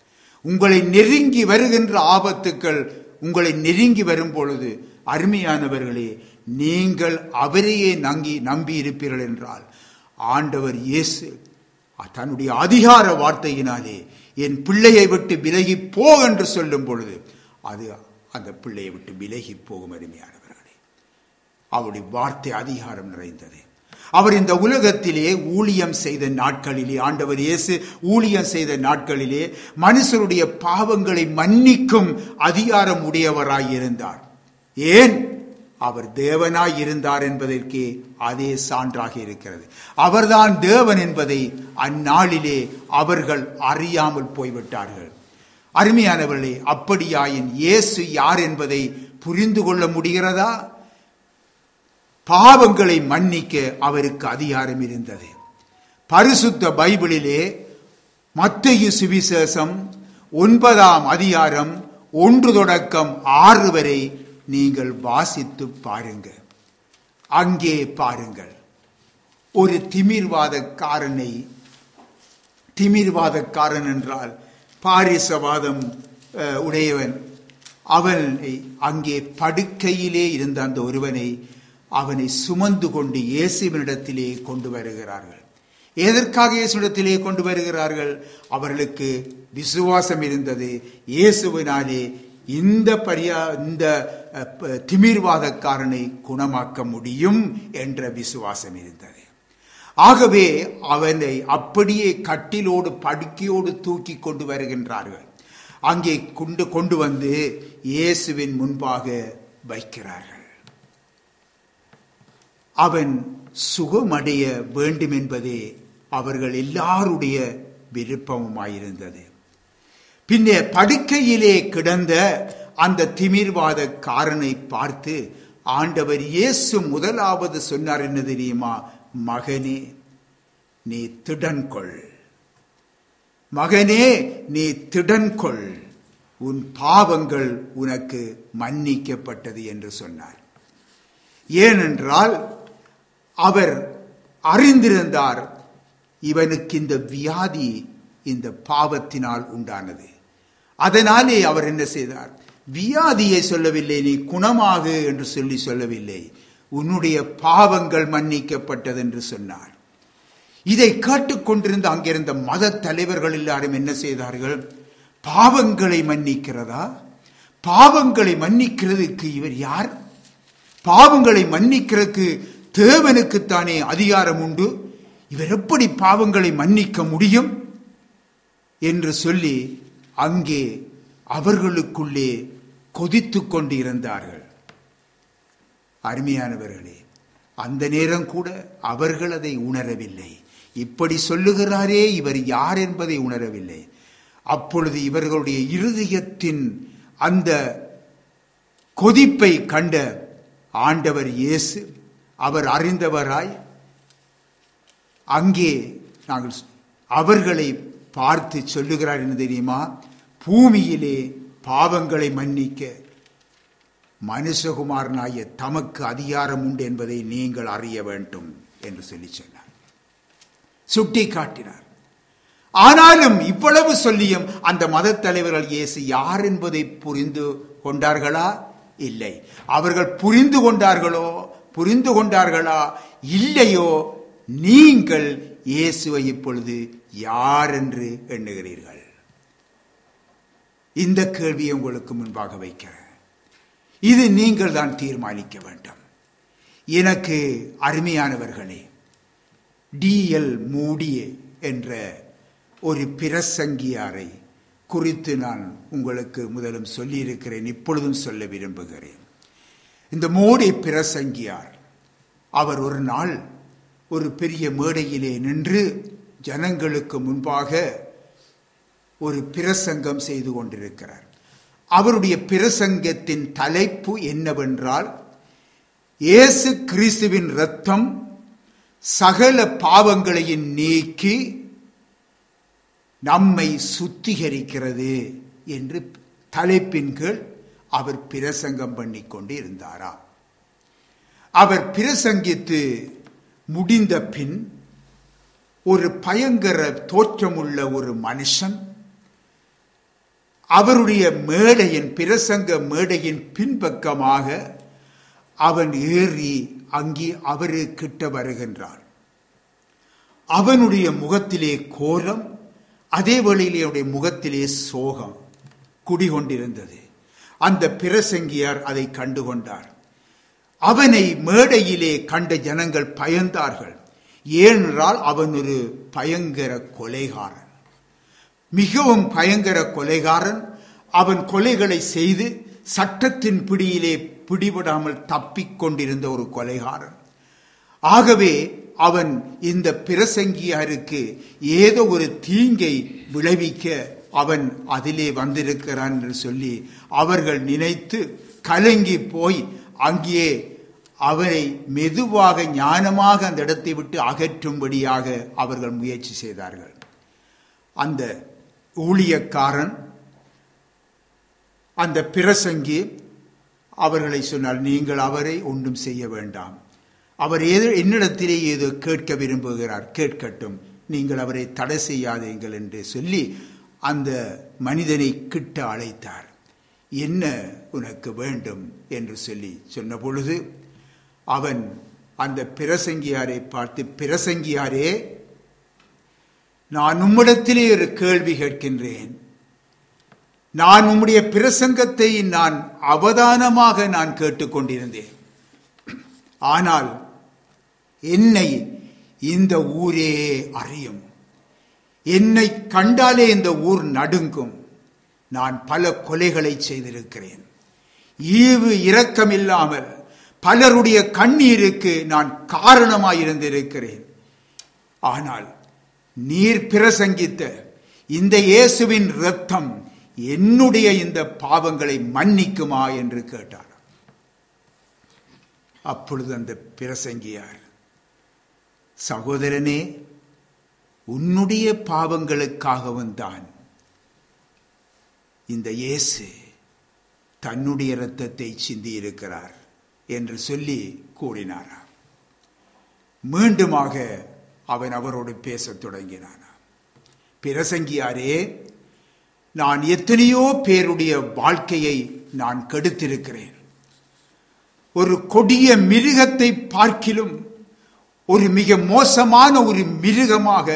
உங்களை நெருங்கி வருகின்ற ஆபத்துக்கள் உங்களை நெருங்கி வரும் பொழுது அருமையானவர்களே, நீங்கள் அவரையே நம்பி இருப்பீர்கள் என்றால் ஆண்டவர் இயேசு தன்னுடைய அதிகார வார்த்தையினாலே என் பிள்ளையை விட்டு விலகி போ என்று சொல்லும் பொழுது அது அந்த பிள்ளையை விட்டு விலகி போகும். அருமையானவர்களே, அவருடைய வார்த்தை அதிகாரம் நிறைந்தது. அவர் இந்த உலகத்திலே ஊழியம் செய்த நாட்களிலே, ஆண்டவர் இயேசு ஊழியம் செய்த நாட்களிலே மனுஷருடைய பாவங்களை மன்னிக்கும் அதிகாரம் உடையவராயிருந்தார். ஏன்? அவர் தேவனாய் இருந்தார் என்பதற்கே அதே சான்றாக இருக்கிறது. அவர்தான் தேவன் என்பதை அந்நாளிலே அவர்கள் அறியாமல் போய்விட்டார்கள். அருமையானவர்களே, அப்படியாயின் இயேசு யார் என்பதை புரிந்து கொள்ள முடிகிறதா? பாவங்களை மன்னிக்க அவருக்கு அதிகாரம் இருந்தது. பரிசுத்த பைபிளிலே மத்தேயு சுவிசேஷம் 9ஆம் அதிகாரம் 1 தொடக்கம் 6 வரை நீங்கள் வாசித்து பாருங்கள். அங்கே பாருங்கள், ஒரு திமிர்வாதக்காரன் என்றால் பாரிசவாதம் உடையவன், அவனை அங்கே படுக்கையிலே இருந்த அந்த ஒருவனை அவனை சுமந்து கொண்டு இயேசுவினிடத்திலே கொண்டு வருகிறார்கள். எதற்காக இயேசுவினிடத்திலே கொண்டு வருகிறார்கள்? அவர்களுக்கு விசுவாசம் இருந்தது, இயேசுவினாலே இந்த திமிர்வாதக்காரனை குணமாக்க முடியும் என்ற விசுவாசம் இருந்தது. ஆகவே அவனை அப்படியே கட்டிலோடு படுக்கையோடு தூக்கி கொண்டு வருகின்றார்கள். அங்கே கொண்டு வந்து இயேசுவின் முன்பாக வைக்கிறார்கள். அவன் சுகமடைய வேண்டும் என்பதே அவர்கள் எல்லாருடைய விருப்பமாயிருந்தது. பின்னே படுக்கையிலே கிடந்த அந்த திமிர்வாதக்காரனை பார்த்து ஆண்டவர் இயேசு முதலாவது சொன்னார், என்ன தெரியுமா? மகனே, நீ திடன்கொள், மகனே நீ திடன்கொள், உன் பாவங்கள் உனக்கு மன்னிக்கப்பட்டது என்று சொன்னார். ஏனென்றால் அவர் அறிந்திருந்தார், இவனுக்கு இந்த வியாதி இந்த பாவத்தினால் உண்டானது. அதனாலே அவர் என்ன செய்தார்? வியாதியை சொல்லவில்லை, நீ குணமாகு என்று சொல்லவில்லை, உன்னுடைய பாவங்கள் மன்னிக்கப்பட்டது என்று சொன்னார். இதை கேட்டுக்கொண்டிருந்த அங்கிருந்த மத தலைவர்கள் எல்லாரும் என்ன செய்தார்கள்? பாவங்களை மன்னிக்கிறதா? பாவங்களை மன்னிக்கிறதுக்கு இவர் யார்? பாவங்களை மன்னிக்கிறதுக்கு தேவனுக்குத்தானே அதிகாரம் உண்டு, இவர் எப்படி பாவங்களை மன்னிக்க முடியும் என்று சொல்லி அங்கே அவர்களுக்குள்ளே கொதித்து கொண்டு இருந்தார்கள். அருமையானவர்களே, அந்த நேரம் கூட அவர்கள் அதை உணரவில்லை. இப்படி சொல்லுகிறாரே, இவர் யார் என்பதை உணரவில்லை. அப்பொழுது இவர்களுடைய இருதயத்தின் அந்த கொதிப்பை கண்ட ஆண்டவர் இயேசு அவர் அறிந்தவராய் அங்கே நாங்கள் அவர்களை பார்த்து சொல்லுகிறார் என்ன தெரியுமா? பூமியிலே பாவங்களை மன்னிக்க மனுஷகுமாரனாகிய தமக்கு அதிகாரம் உண்டு என்பதை நீங்கள் அறிய வேண்டும் என்று சொல்லி சொன்னார், சுட்டி காட்டினார். ஆனாலும் இவ்வளவு சொல்லியும் அந்த மத தலைவர்கள் இயேசு யார் என்பதை புரிந்து கொண்டார்களா? இல்லை. அவர்கள் புரிந்து கொண்டார்களா இல்லையோ, நீங்கள் இயேசுவை இப்பொழுது யார் என்று எண்ணுகிறீர்கள்? இந்த கேள்வியை உங்களுக்கு முன்பாக வைக்கிறேன். இது நீங்கள் தான் தீர்மானிக்க வேண்டும். எனக்கு அருமையானவர்களே, D.L. மூடி என்ற ஒரு பிரசங்கியாரை குறித்து நான் உங்களுக்கு முதலும் சொல்லியிருக்கிறேன், இப்பொழுதும் சொல்ல விரும்புகிறேன். இந்த மூடி பிரசங்கியார் அவர் ஒரு நாள் ஒரு பெரிய மேடையிலே நின்று ஜனங்களுக்கு முன்பாக ஒரு பிரசங்கம் செய்து கொண்டிருக்கிறார். அவருடைய பிரசங்கத்தின் தலைப்பு என்னவென்றால், இயேசு கிறிஸ்துவின் இரத்தம் சகல பாவங்களையும் நீக்கி நம்மை சுத்திகரிக்கிறது என்று தலைப்பின் கீழ் அவர் பிரசங்கம் பண்ணி கொண்டு இருந்தாராம். அவர் பிரசங்கித்து முடிந்த பின் ஒரு பயங்கர தோற்றமுள்ள ஒரு மனுஷன் அவருடைய மேடையின் பிரசங்க மேடையின் பின்பக்கமாக அவன் ஏறி அங்கே அவரு கிட்ட வருகின்றான். அவனுடைய முகத்திலே கோலம், அதே வேளையிலே அவனுடைய முகத்திலே சோகம் குடிகொண்டிருந்தது. அந்த பிரசங்கியார் அதை கண்டுகொண்டார். அவனை மேடையிலே கண்ட ஜனங்கள் பயந்தார்கள். ஏனென்றால் அவன் ஒரு பயங்கர கொலைகாரன், மிகவும் பயங்கர கொலைகாரன். அவன் கொலைகளை செய்து சட்டத்தின் பிடியிலே பிடிபடாமல் தப்பிக்கொண்டிருந்த ஒரு கொலைகாரன். ஆகவே அவன் இந்த பிரசங்கியாருக்கு ஏதோ ஒரு தீங்கை விளைவிக்க அவன் அதிலே வந்திருக்கிறான் என்று சொல்லி அவர்கள் நினைத்து கலங்கி போய் அங்கே அவரை மெதுவாக ஞானமாக அந்த இடத்தை விட்டு அகற்றும்படியாக அவர்கள் முயற்சி செய்தார்கள். அந்த ஊழியக்காரன், அந்த பிரசங்கி அவர்களை சொன்னால், நீங்கள் அவரை ஒன்றும் செய்ய வேண்டாம், அவர் என்னிடத்திலே ஏதோ கேட்க விரும்புகிறார், கேட்கட்டும், நீங்கள் அவரை தடை செய்யாதீர்கள் என்று சொல்லி அந்த மனிதனை கிட்ட அழைத்தார். என்ன உனக்கு வேண்டும் என்று சொல்லி சொன்ன பொழுது அவன் அந்த பிரசங்கியாரை பார்த்து, பிரசங்கியாரே, நான் உம்மிடத்திலே ஒரு கேள்வி கேட்கின்றேன். நான் உம்முடைய பிரசங்கத்தை நான் அவதானமாக நான் கேட்டுக்கொண்டிருந்தேன். ஆனால் என்னை இந்த ஊரே அறியும். என்னை கண்டாலே இந்த ஊர் நடுங்கும். நான் பல கொலைகளை செய்திருக்கிறேன். ஈவு இரக்கமில்லாமல் பலருடைய கண்ணீருக்கு நான் காரணமாயிருந்திருக்கிறேன். ஆனால் நீர் பிரசங்கித்த இந்த இயேசுவின் இரத்தம் என்னுடைய இந்த பாவங்களை மன்னிக்குமா என்று கேட்டார். அப்பொழுது அந்த பிரசங்கியார், சகோதரனே, உன்னுடைய பாவங்களுக்காகவும் தான் இந்த இயேசு தன்னுடைய இரத்தத்தை சிந்தி இருக்கிறார் என்று சொல்லி கூறினாராம். மீண்டுமாக அவன் அவரோடு பேசத் தொடங்கினான். பிரசங்கியாரே, நான் எத்தனையோ பேருடைய வாழ்க்கையை நான் கெடுத்திருக்கிறேன். ஒரு கொடிய மிருகத்தை பார்க்கிலும் ஒரு மிக மோசமான ஒரு மிருகமாக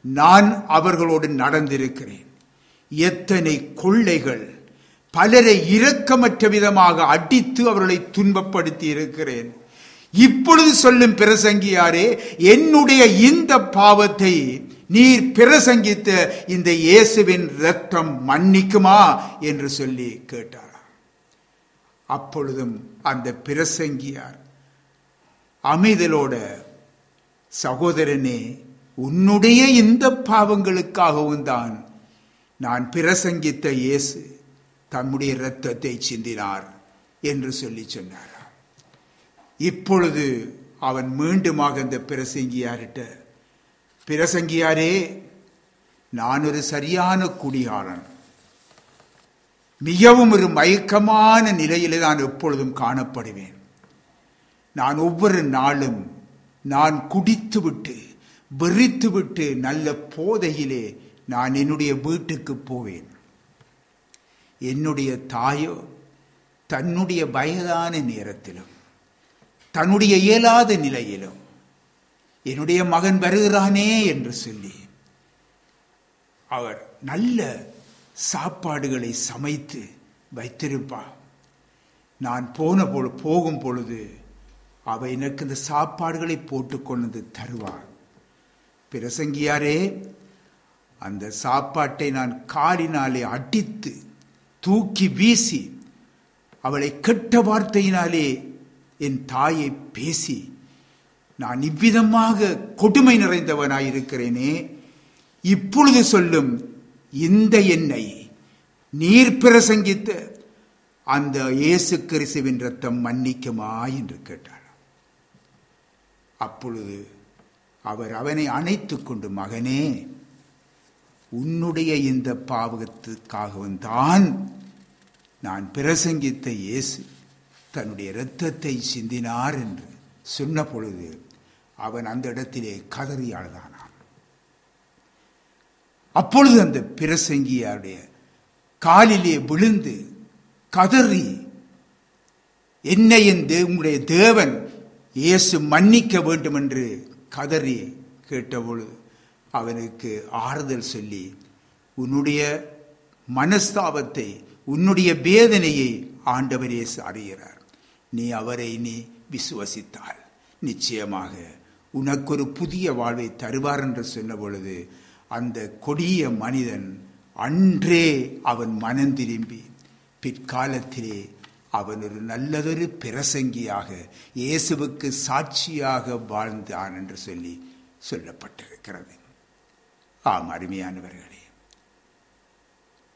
நான் அவர்களோடு நடந்திருக்கிறேன். எத்தனை கொள்ளைகள், பலரை இரக்கமற்ற விதமாக அடித்து அவர்களை துன்பப்படுத்தி இருக்கிறேன். இப்பொழுது சொல்லும் பிரசங்கியாரே, என்னுடைய இந்த பாவத்தை நீர் பிரசங்கித்த இந்த இயேசுவின் இரத்தம் மன்னிக்குமா என்று சொல்லி கேட்டார். அப்பொழுதும் அந்த பிரசங்கியார் அமைதலோட, சகோதரனே, உன்னுடைய இந்த பாவங்களுக்காகவும் தான் நான் பிரசங்கித்த இயேசு தம்முடைய இரத்தத்தை சிந்தினார் என்று சொல்லி சொன்னார். இப்பொழுது அவன் மீண்டுமாக அந்த பிரசங்கியார்கிட்ட, பிரசங்கியாரே, நான் ஒரு சரியான குடிகாரன், மிகவும் ஒரு மயக்கமான நிலையிலே நான் எப்பொழுதும் காணப்படுவேன். நான் ஒவ்வொரு நாளும் நான் குடித்துவிட்டு வெறித்துவிட்டு நல்ல போதையிலே நான் என்னுடைய வீட்டுக்கு போவேன். என்னுடைய தாயோ தன்னுடைய வயதான நேரத்திலும் தன்னுடைய இயலாத நிலையிலும் என்னுடைய மகன் வருகிறானே என்று சொல்லி அவர் நல்ல சாப்பாடுகளை சமைத்து வைத்திருப்பார். நான் போகும் பொழுது அவ எனக்கு இந்த சாப்பாடுகளை போட்டுக்கொண்டு தருவார். பிரசங்கியாரே, அந்த சாப்பாட்டை நான் காலினாலே அடித்து தூக்கி வீசி அவளை கெட்ட வார்த்தையினாலே என் தாயை பேசி நான் இவ்விதமாக கொடுமை நிறைந்தவனாயிருக்கிறேனே, இப்பொழுது சொல்லும், இந்த என்னை நீர் பிரசங்கித்த அந்த இயேசு கிறிஸ்துவின் ரத்தம் மன்னிக்குமா என்று கேட்டார். அப்பொழுது அவர் அவனை அணைத்துக் கொண்டு, மகனே, உன்னுடைய இந்த பாவத்துக்காகவும் தான் நான் பிரசங்கித்த இயேசு தன்னுடைய இரத்தத்தை சிந்தினார் என்று சொன்ன பொழுது அவன் அந்த இடத்திலே கதறி அழுதானான். அப்பொழுது அந்த பிரசங்கியாருடைய காலிலே விழுந்து கதறி, என்னை உங்களுடைய தேவன் இயேசு மன்னிக்க வேண்டும் என்று கதறி கேட்டபொழுது அவனுக்கு ஆறுதல் சொல்லி, உன்னுடைய மனஸ்தாபத்தை, உன்னுடைய வேதனையை ஆண்டவர் இயேசு அறிகிறார். நீ அவரை விசுவசித்தால் நிச்சயமாக உனக்கு ஒரு புதிய வாழ்வை தருவார் என்று சொன்ன பொழுது அந்த கொடிய மனிதன் அன்றே அவன் மனம் திரும்பி பிற்காலத்திலே அவன் ஒரு நல்லதொரு பிரசங்கியாக இயேசுவுக்கு சாட்சியாக வாழ்ந்தான் என்று சொல்லி சொல்லப்பட்டிருக்கிறது. ஆம், அருமையானவர்களே,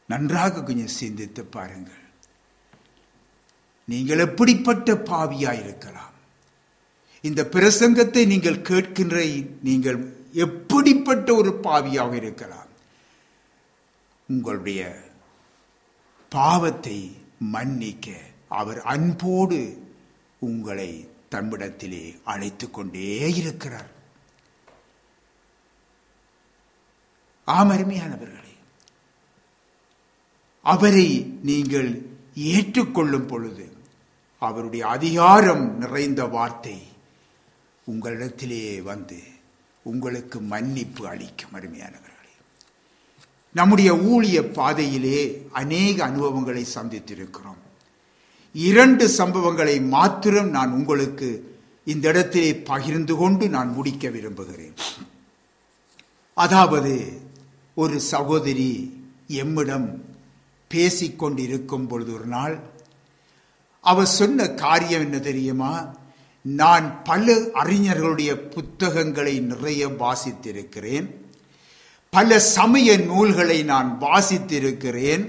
நன்றாக கொஞ்சம் சிந்தித்து பாருங்கள். நீங்கள் எப்படிப்பட்ட பாவியாயிருக்கலாம்? இந்த பிரசங்கத்தை நீங்கள் கேட்கின்ற நீங்கள் எப்படிப்பட்ட ஒரு பாவியாக இருக்கலாம்? உங்களுடைய பாவத்தை மன்னிக்க அவர் அன்போடு உங்களை தம்மிடத்திலே அழைத்துக் கொண்டே இருக்கிறார். அருமையானவர்களே, அவரை நீங்கள் ஏற்றுக்கொள்ளும் பொழுது அவருடைய அதிகாரம் நிறைந்த வார்த்தை உங்களிடத்திலே வந்து உங்களுக்கு மன்னிப்பு அளிக்கும். அருமையானவர்களே, நம்முடைய ஊழிய பாதையிலே அநேக அனுபவங்களை சந்தித்திருக்கிறோம். 2 சம்பவங்களை மாத்திரம் நான் உங்களுக்கு இந்த இடத்திலே பகிர்ந்து கொண்டு நான் முடிக்க விரும்புகிறேன். அதாவது, ஒரு சகோதரி எம்மிடம் பேசிக்கொண்டிருக்கும் பொழுது ஒரு நாள் அவர் சொன்ன காரியம் என்ன தெரியுமா? நான் பல அறிஞர்களுடைய புத்தகங்களை நிறைய வாசித்திருக்கிறேன், பல சமய நூல்களை நான் வாசித்திருக்கிறேன்,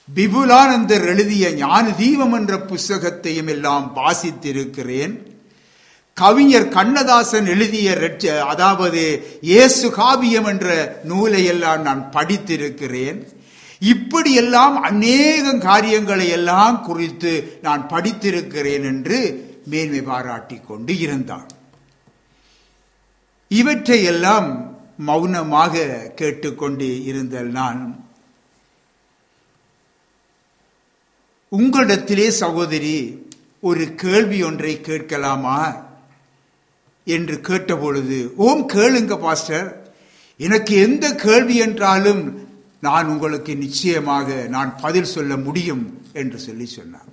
விபுலானந்தர் எழுதிய ஞான தீபம் என்ற புஸ்தகத்தையும் எல்லாம் வாசித்திருக்கிறேன், கவிஞர் கண்ணதாசன் எழுதிய அதாவது இயேசு காவியம் என்ற நூலை எல்லாம் நான் படித்திருக்கிறேன். இப்படியெல்லாம் அநேக காரியங்களை எல்லாம் குறித்து நான் படித்திருக்கிறேன் என்று மேன்மை பாராட்டி கொண்டு இருந்தான். இவற்றையெல்லாம் மௌனமாக கேட்டுக்கொண்டு இருந்த நான், உங்களிடத்திலே சகோதரி ஒரு கேள்வி ஒன்றை கேட்கலாமா என்று கேட்டபொழுது, ஓம் கேளுங்க பாஸ்டர், எனக்கு எந்த கேள்வி என்றாலும் நான் உங்களுக்கு நிச்சயமாக நான் பதில் சொல்ல முடியும் என்று சொல்லி சொன்னார்.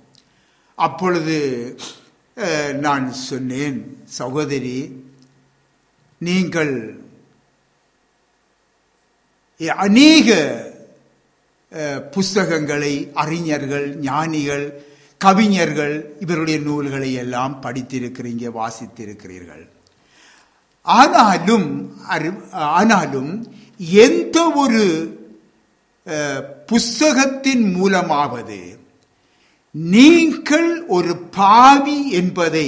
அப்பொழுது நான் சொன்னேன், சகோதரி, நீங்கள் அநேக புஸ்தகங்களை அறிஞர்கள், ஞானிகள், கவிஞர்கள் இவருடைய நூல்களை எல்லாம் படித்திருக்கிறீங்க, வாசித்திருக்கிறீர்கள். ஆனாலும் எந்த ஒரு புஸ்தகத்தின் மூலமாவது நீங்கள் ஒரு பாவி என்பதை,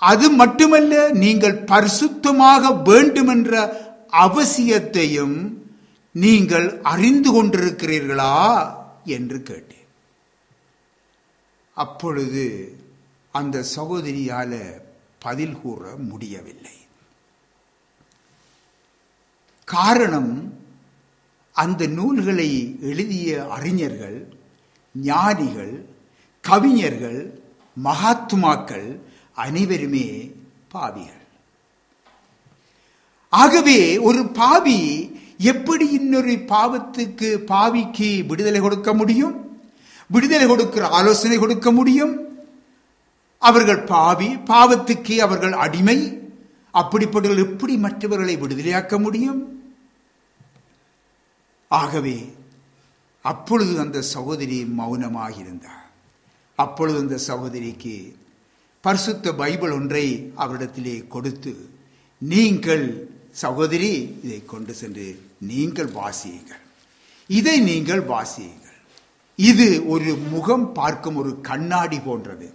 அது மட்டுமல்ல நீங்கள் பரிசுத்தமாக வேண்டும் என்ற அவசியத்தையும் நீங்கள் அறிந்து கொண்டிருக்கிறீர்களா என்று கேட்டேன். அப்பொழுது அந்த சகோதரியால பதில் கூற முடியவில்லை. காரணம், அந்த நூல்களை எழுதிய அறிஞர்கள், ஞானிகள், கவிஞர்கள், மகாத்மாக்கள் அனைவருமே பாவிகள். ஆகவே ஒரு பாவி எப்படி இன்னொரு பாவிக்கு விடுதலை கொடுக்க முடியும்? விடுதலை கொடுக்கிற ஆலோசனை கொடுக்க முடியும்? அவர்கள் பாவி, பாவத்துக்கு அவர்கள் அடிமை. அப்படிப்பட்டவர்கள் எப்படி மற்றவர்களை விடுதலையாக்க முடியும்? ஆகவே அப்பொழுது அந்த சகோதரி மௌனமாக இருந்தார். அப்பொழுது அந்த சகோதரிக்கு பரிசுத்த பைபிள் ஒன்றை அவரிடத்திலே கொடுத்து, நீங்கள் சகோதரி இதை கொண்டு சென்று நீங்கள் வாசியுங்கள், இதை நீங்கள் வாசியுங்கள். இது ஒரு முகம் பார்க்கும் ஒரு கண்ணாடி போன்றது.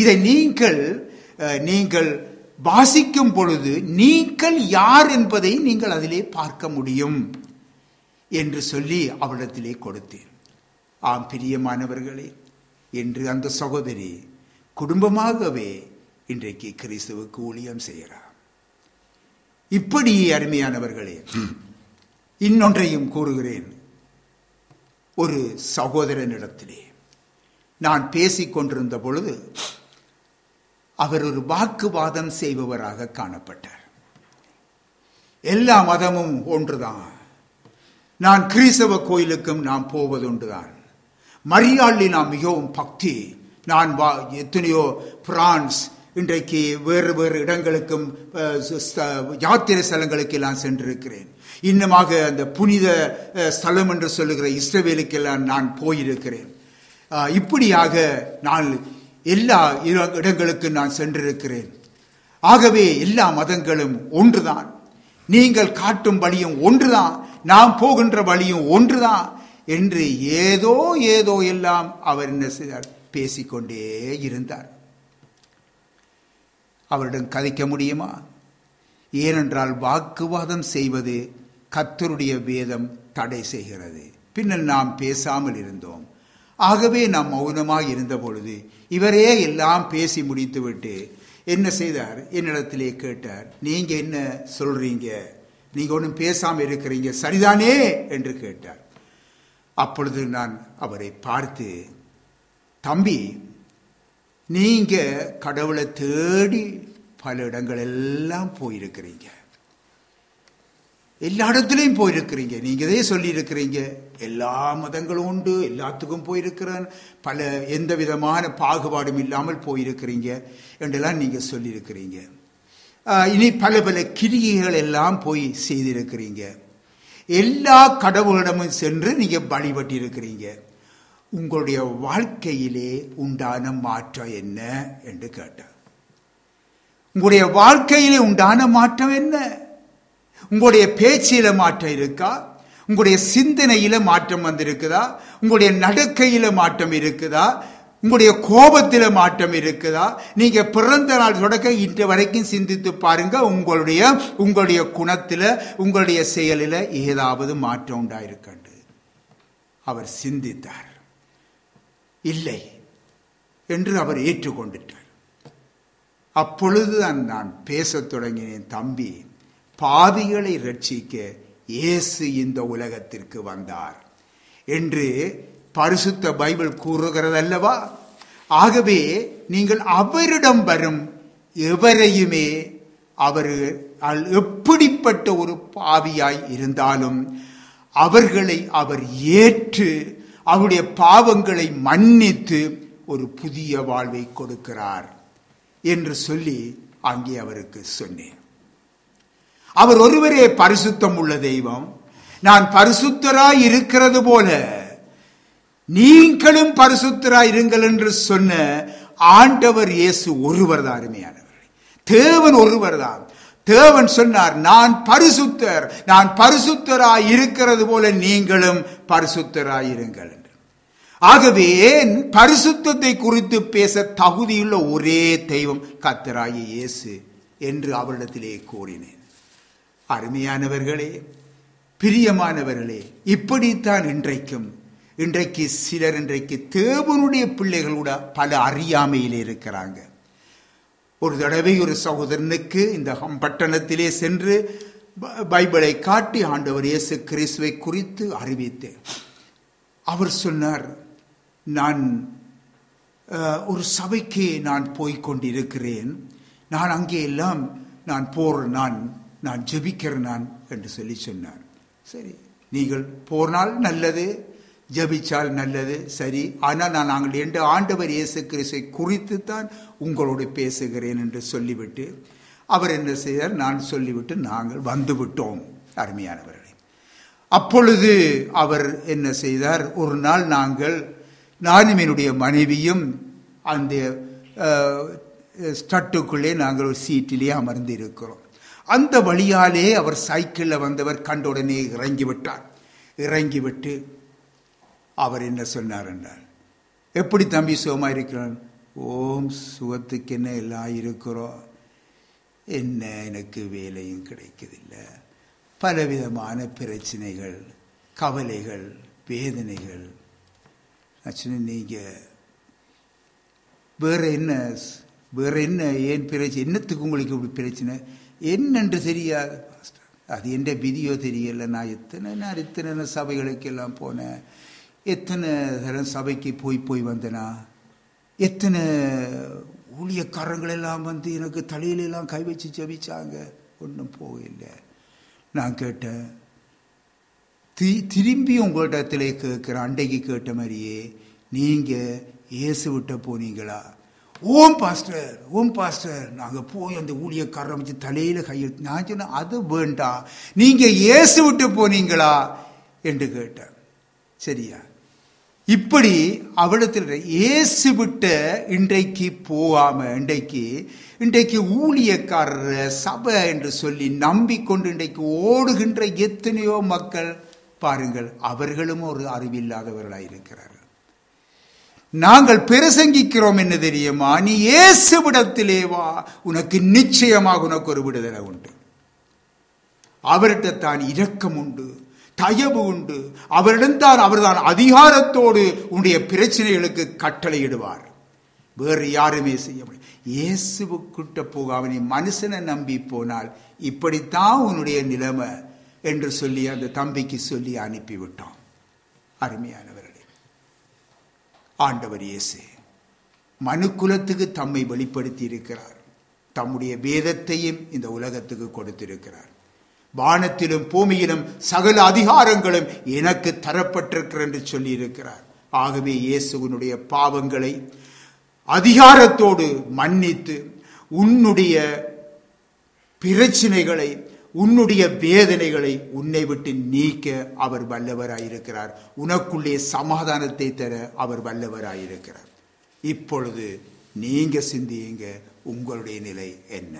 இதை நீங்கள் வாசிக்கும் பொழுது நீங்கள் யார் என்பதை நீங்கள் அதிலே பார்க்க முடியும் என்று சொல்லி அவரிடத்திலே கொடுத்தேன். ஆம் பிரியமானவர்களே, என்று அந்த சகோதரி குடும்பமாகவே இன்றைக்கு கிறிஸ்துவுக்கு ஊழியம் செய்கிறார். இப்படி அருமையானவர்களே, இன்னொன்றையும் கூறுகிறேன். ஒரு சகோதரனிடத்திலே நான் பேசிக் கொண்டிருந்த பொழுது அவர் ஒரு வாக்குவாதம் செய்பவராக காணப்பட்டார். எல்லா மதமும் ஒன்றுதான், நான் கிறிஸ்தவ கோயிலுக்கும் நான் போவது ஒன்றுதான், மரியாளில் நான் மிகவும் பக்தி, நான் எத்தனையோ பிரான்ஸ், இன்றைக்கு வேறு வேறு இடங்களுக்கும் யாத்திரை ஸ்தலங்களுக்கு எல்லாம் சென்றிருக்கிறேன். இன்னமாக அந்த புனித ஸ்தலம் என்று சொல்லுகிற இஸ்ரவேலுக்கெல்லாம் நான் போயிருக்கிறேன். இப்படியாக நான் எல்லா இடங்களுக்கு நான் சென்றிருக்கிறேன். ஆகவே எல்லா மதங்களும் ஒன்றுதான், நீங்கள் காட்டும் வழியும் ஒன்றுதான், நாம் போகின்ற வழியும் ஒன்றுதான் என்று ஏதோ எல்லாம் அவர் என்ன செய்தார், பேசிக்கொண்டே இருந்தார். அவரிடம் கதைக்க முடியுமா? ஏனென்றால் வாக்குவாதம் செய்வது கர்த்தருடைய வேதம் தடை செய்கிறது. பின்னர் நாம் பேசாமல் இருந்தோம். ஆகவே நாம் மௌனமாக இருந்த பொழுது இவரே எல்லாம் பேசி முடித்துவிட்டு என்ன செய்தார், என்னிடத்திலே கேட்டார், நீங்க என்ன சொல்றீங்க, நீங்க ஒன்றும் பேசாம இருக்கிறீங்க சரிதானே என்று கேட்டார். அப்பொழுது நான் அவரை பார்த்து, தம்பி, நீங்க கடவுளை தேடி பல இடங்கள் எல்லாம் போயிருக்கிறீங்க, எல்லா இடத்துலையும் போயிருக்கிறீங்க, நீங்க இதே சொல்லி இருக்கிறீங்க, எல்லா மதங்களும் உண்டு, எல்லாத்துக்கும் போயிருக்கிறேன், பல எந்த விதமான பாகுபாடும் இல்லாமல் போயிருக்கிறீங்க என்றெல்லாம் நீங்க சொல்லியிருக்கிறீங்க. இனி பல கிரிகைகள் எல்லாம் போய் செய்திருக்கிறீங்க, எல்லா கடவுளிடமும் சென்று நீங்க வழிபட்டு இருக்கிறீங்க. உங்களுடைய வாழ்க்கையிலே உண்டான மாற்றம் என்ன என்று கேட்டார். உங்களுடைய வாழ்க்கையிலே உண்டான மாற்றம் என்ன? உங்களுடைய பேச்சில மாற்றம் இருக்கா? உங்களுடைய சிந்தனையில மாற்றம் வந்திருக்குதா? உங்களுடைய நடக்கையில மாற்றம் இருக்குதா? உங்களுடைய கோபத்தில மாற்றம் இருக்குதா? நீங்க பிறந்த நாள் தொடக்க இன்று வரைக்கும் சிந்தித்து பாருங்க, உங்களுடைய குணத்தில, உங்களுடைய செயலில ஏதாவது மாற்றம் உண்டாயிருக்கண்டு. அவர் சிந்தித்தார். இல்லை என்று அவர் ஏற்றுக்கொண்டுட்டார். அப்பொழுதுதான் நான் பேசத் தொடங்கினேன், தம்பி, பாவிகளை ரட்சிக்க இயேசு இந்த உலகத்திற்கு வந்தார் என்று பரிசுத்த பைபிள் கூறுகிறது அல்லவா? ஆகவே நீங்கள் அவரிடம் வரும் எவரையுமே, அவர்கள் எப்படிப்பட்ட ஒரு பாவியாய் இருந்தாலும் அவர்களை அவர் ஏற்று அவருடைய பாவங்களை மன்னித்து ஒரு புதிய வாழ்வை கொடுக்கிறார் என்று சொல்லி அங்கே அவருக்கு சொன்னேன். அவர் ஒருவரே பரிசுத்தம் உள்ள தெய்வம். நான் பரிசுத்தராய் இருக்கிறது போல நீங்களும் பரிசுத்தராய் இருங்கள் என்று சொன்ன ஆண்டவர் இயேசு ஒருவர் தான். அருமையானவர்களே, தேவன் ஒருவர் தான். தேவன் சொன்னார், நான் பரிசுத்தர், நான் பரிசுத்தராய் இருக்கிறது போல நீங்களும் பரிசுத்தராய் இருங்கள் என்று. ஆகவே பரிசுத்தத்தை குறித்து பேச தகுதியுள்ள ஒரே தெய்வம் கர்த்தராகிய இயேசு என்று அவரிடத்திலே கூறினேன். அருமையானவர்களே, பிரியமானவர்களே, இப்படித்தான் இன்றைக்கு சிலர் தேவனுடைய பிள்ளைகள் கூட பல அறியாமையிலே இருக்கிறாங்க. ஒரு தடவை ஒரு சகோதரனுக்கு இந்த பட்டணத்திலே சென்று பைபிளை காட்டி ஆண்டவர் இயேசு கிறிஸ்துவை குறித்து அறிவித்தேன். அவர் சொன்னார், நான் ஒரு சபைக்கு நான் போய்கொண்டிருக்கிறேன், நான் அங்கே எல்லாம் நான் ஜெபிக்கிறேன் நான் என்று சொல்லி சொன்னார். சரி, நீங்கள் போனால் நல்லது, ஜெபிச்சால் நல்லது, சரி. ஆனால் நாங்கள் என்ற ஆண்டவர் இயேசு கிறிஸ்துவை குறித்து தான் உங்களோடு பேசுகிறேன் என்று சொல்லிவிட்டு அவர் என்ன செய்தார், நான் சொல்லிவிட்டு நாங்கள் வந்து விட்டோம். அருமையானவர்களே, அப்பொழுது அவர் என்ன செய்தார், ஒரு நாள் நானும் என்னுடைய மனைவியும் அந்த ஸ்டட்டுக்குள்ளே நாங்கள் ஒரு சீட்டிலே அமர்ந்து இருக்கிறோம். அந்த வழியாலே அவர் சைக்கிளில் வந்தவர் கண்ட உடனே இறங்கிவிட்டு அவர் என்ன சொன்னார் என்றால், எப்படி தம்பி சுகமா இருக்கிறான்? ஓம், சுகத்துக்கு என்ன எல்லாம் இருக்கிறோம், என்ன எனக்கு வேலையும் கிடைக்கதில்லை, பலவிதமான பிரச்சனைகள், கவலைகள், வேதனைகள். நீங்க வேற என்ன ஏன் பிரச்சனை, என்னத்துக்கு உங்களுக்கு இப்படி பிரச்சனை என்னென்று தெரியாது. அது எந்த விதியோ தெரியல. நான் எத்தனை சபைகளுக்கு எல்லாம் போனேன், எத்தனை தரம் சபைக்கு போய் வந்தனா, எத்தனை ஊழியக்காரங்கள் எல்லாம் வந்து எனக்கு தலையிலெல்லாம் கை வச்சு ஜெபிச்சாங்க, ஒன்றும் போகல. நான் கேட்டேன், திரும்பி உங்களிடத்திலே கேட்குறேன், அண்டைக்கு கேட்ட மாதிரியே, நீங்கள் இயேசு விட்ட போனீங்களா? ஓம் பாஸ்டர் நாங்கள் போய் அந்த ஊழியக்காரரை வச்சு தலையில் கையெழுத்து. நான் சொன்னேன், அது வேண்டாம், நீங்கள் இயேசு விட்டு போனீங்களா என்று கேட்டேன். சரியா? இப்படி அவளிடத்தில் இயேசு விட்ட இன்றைக்கு போகாம இன்றைக்கு ஊழியக்காரர் சபை என்று சொல்லி நம்பிக்கொண்டு இன்றைக்கு ஓடுகின்ற எத்தனையோ மக்கள் பாருங்கள், அவர்களும் ஒரு அறிவில்லாதவர்களாக இருக்கிறார்கள். நாங்கள் பிரசங்கிக்கிறோம் என்ன தெரியுமா, நீ இயேசுவிடத்திலே வா, உனக்கு நிச்சயமாக உனக்கு ஒரு விடுதலை உண்டு. அவர்கிட்ட தான் இரக்கம் உண்டு, தயவு உண்டு. அவர்தான் அதிகாரத்தோடு உன்னுடைய பிரச்சனைகளுக்கு கட்டளையிடுவார். வேறு யாருமே செய்ய முடியும். இயேசுவுக்கிட்ட போகாம நீ மனுஷனை நம்பி போனால் இப்படித்தான் உன்னுடைய நிலைமை என்று சொல்லி அந்த தம்பிக்கு சொல்லி அனுப்பிவிட்டான். அருமையானவர்களே, ஆண்டவர் இயேசு மனுக்குலத்துக்கு தம்மை வெளிப்படுத்தி இருக்கிறார். தம்முடைய வேதத்தையும் இந்த உலகத்துக்கு கொடுத்திருக்கிறார். வானத்திலும் பூமியிலும் சகல அதிகாரங்களும் எனக்கு தரப்பட்டிருக்கிறது என்று சொல்லி இருக்கிறார். ஆகவே இயேசுவினுடைய பாவங்களை அதிகாரத்தோடு மன்னித்து உன்னுடைய பிரச்சனைகளை, உன்னுடைய வேதனைகளை உன்னை விட்டு நீக்க அவர் வல்லவராயிருக்கிறார். உனக்குள்ளே சமாதானத்தை தர அவர் வல்லவராயிருக்கிறார். இப்பொழுது நீங்க சிந்தியுங்க, உங்களுடைய நிலை என்ன?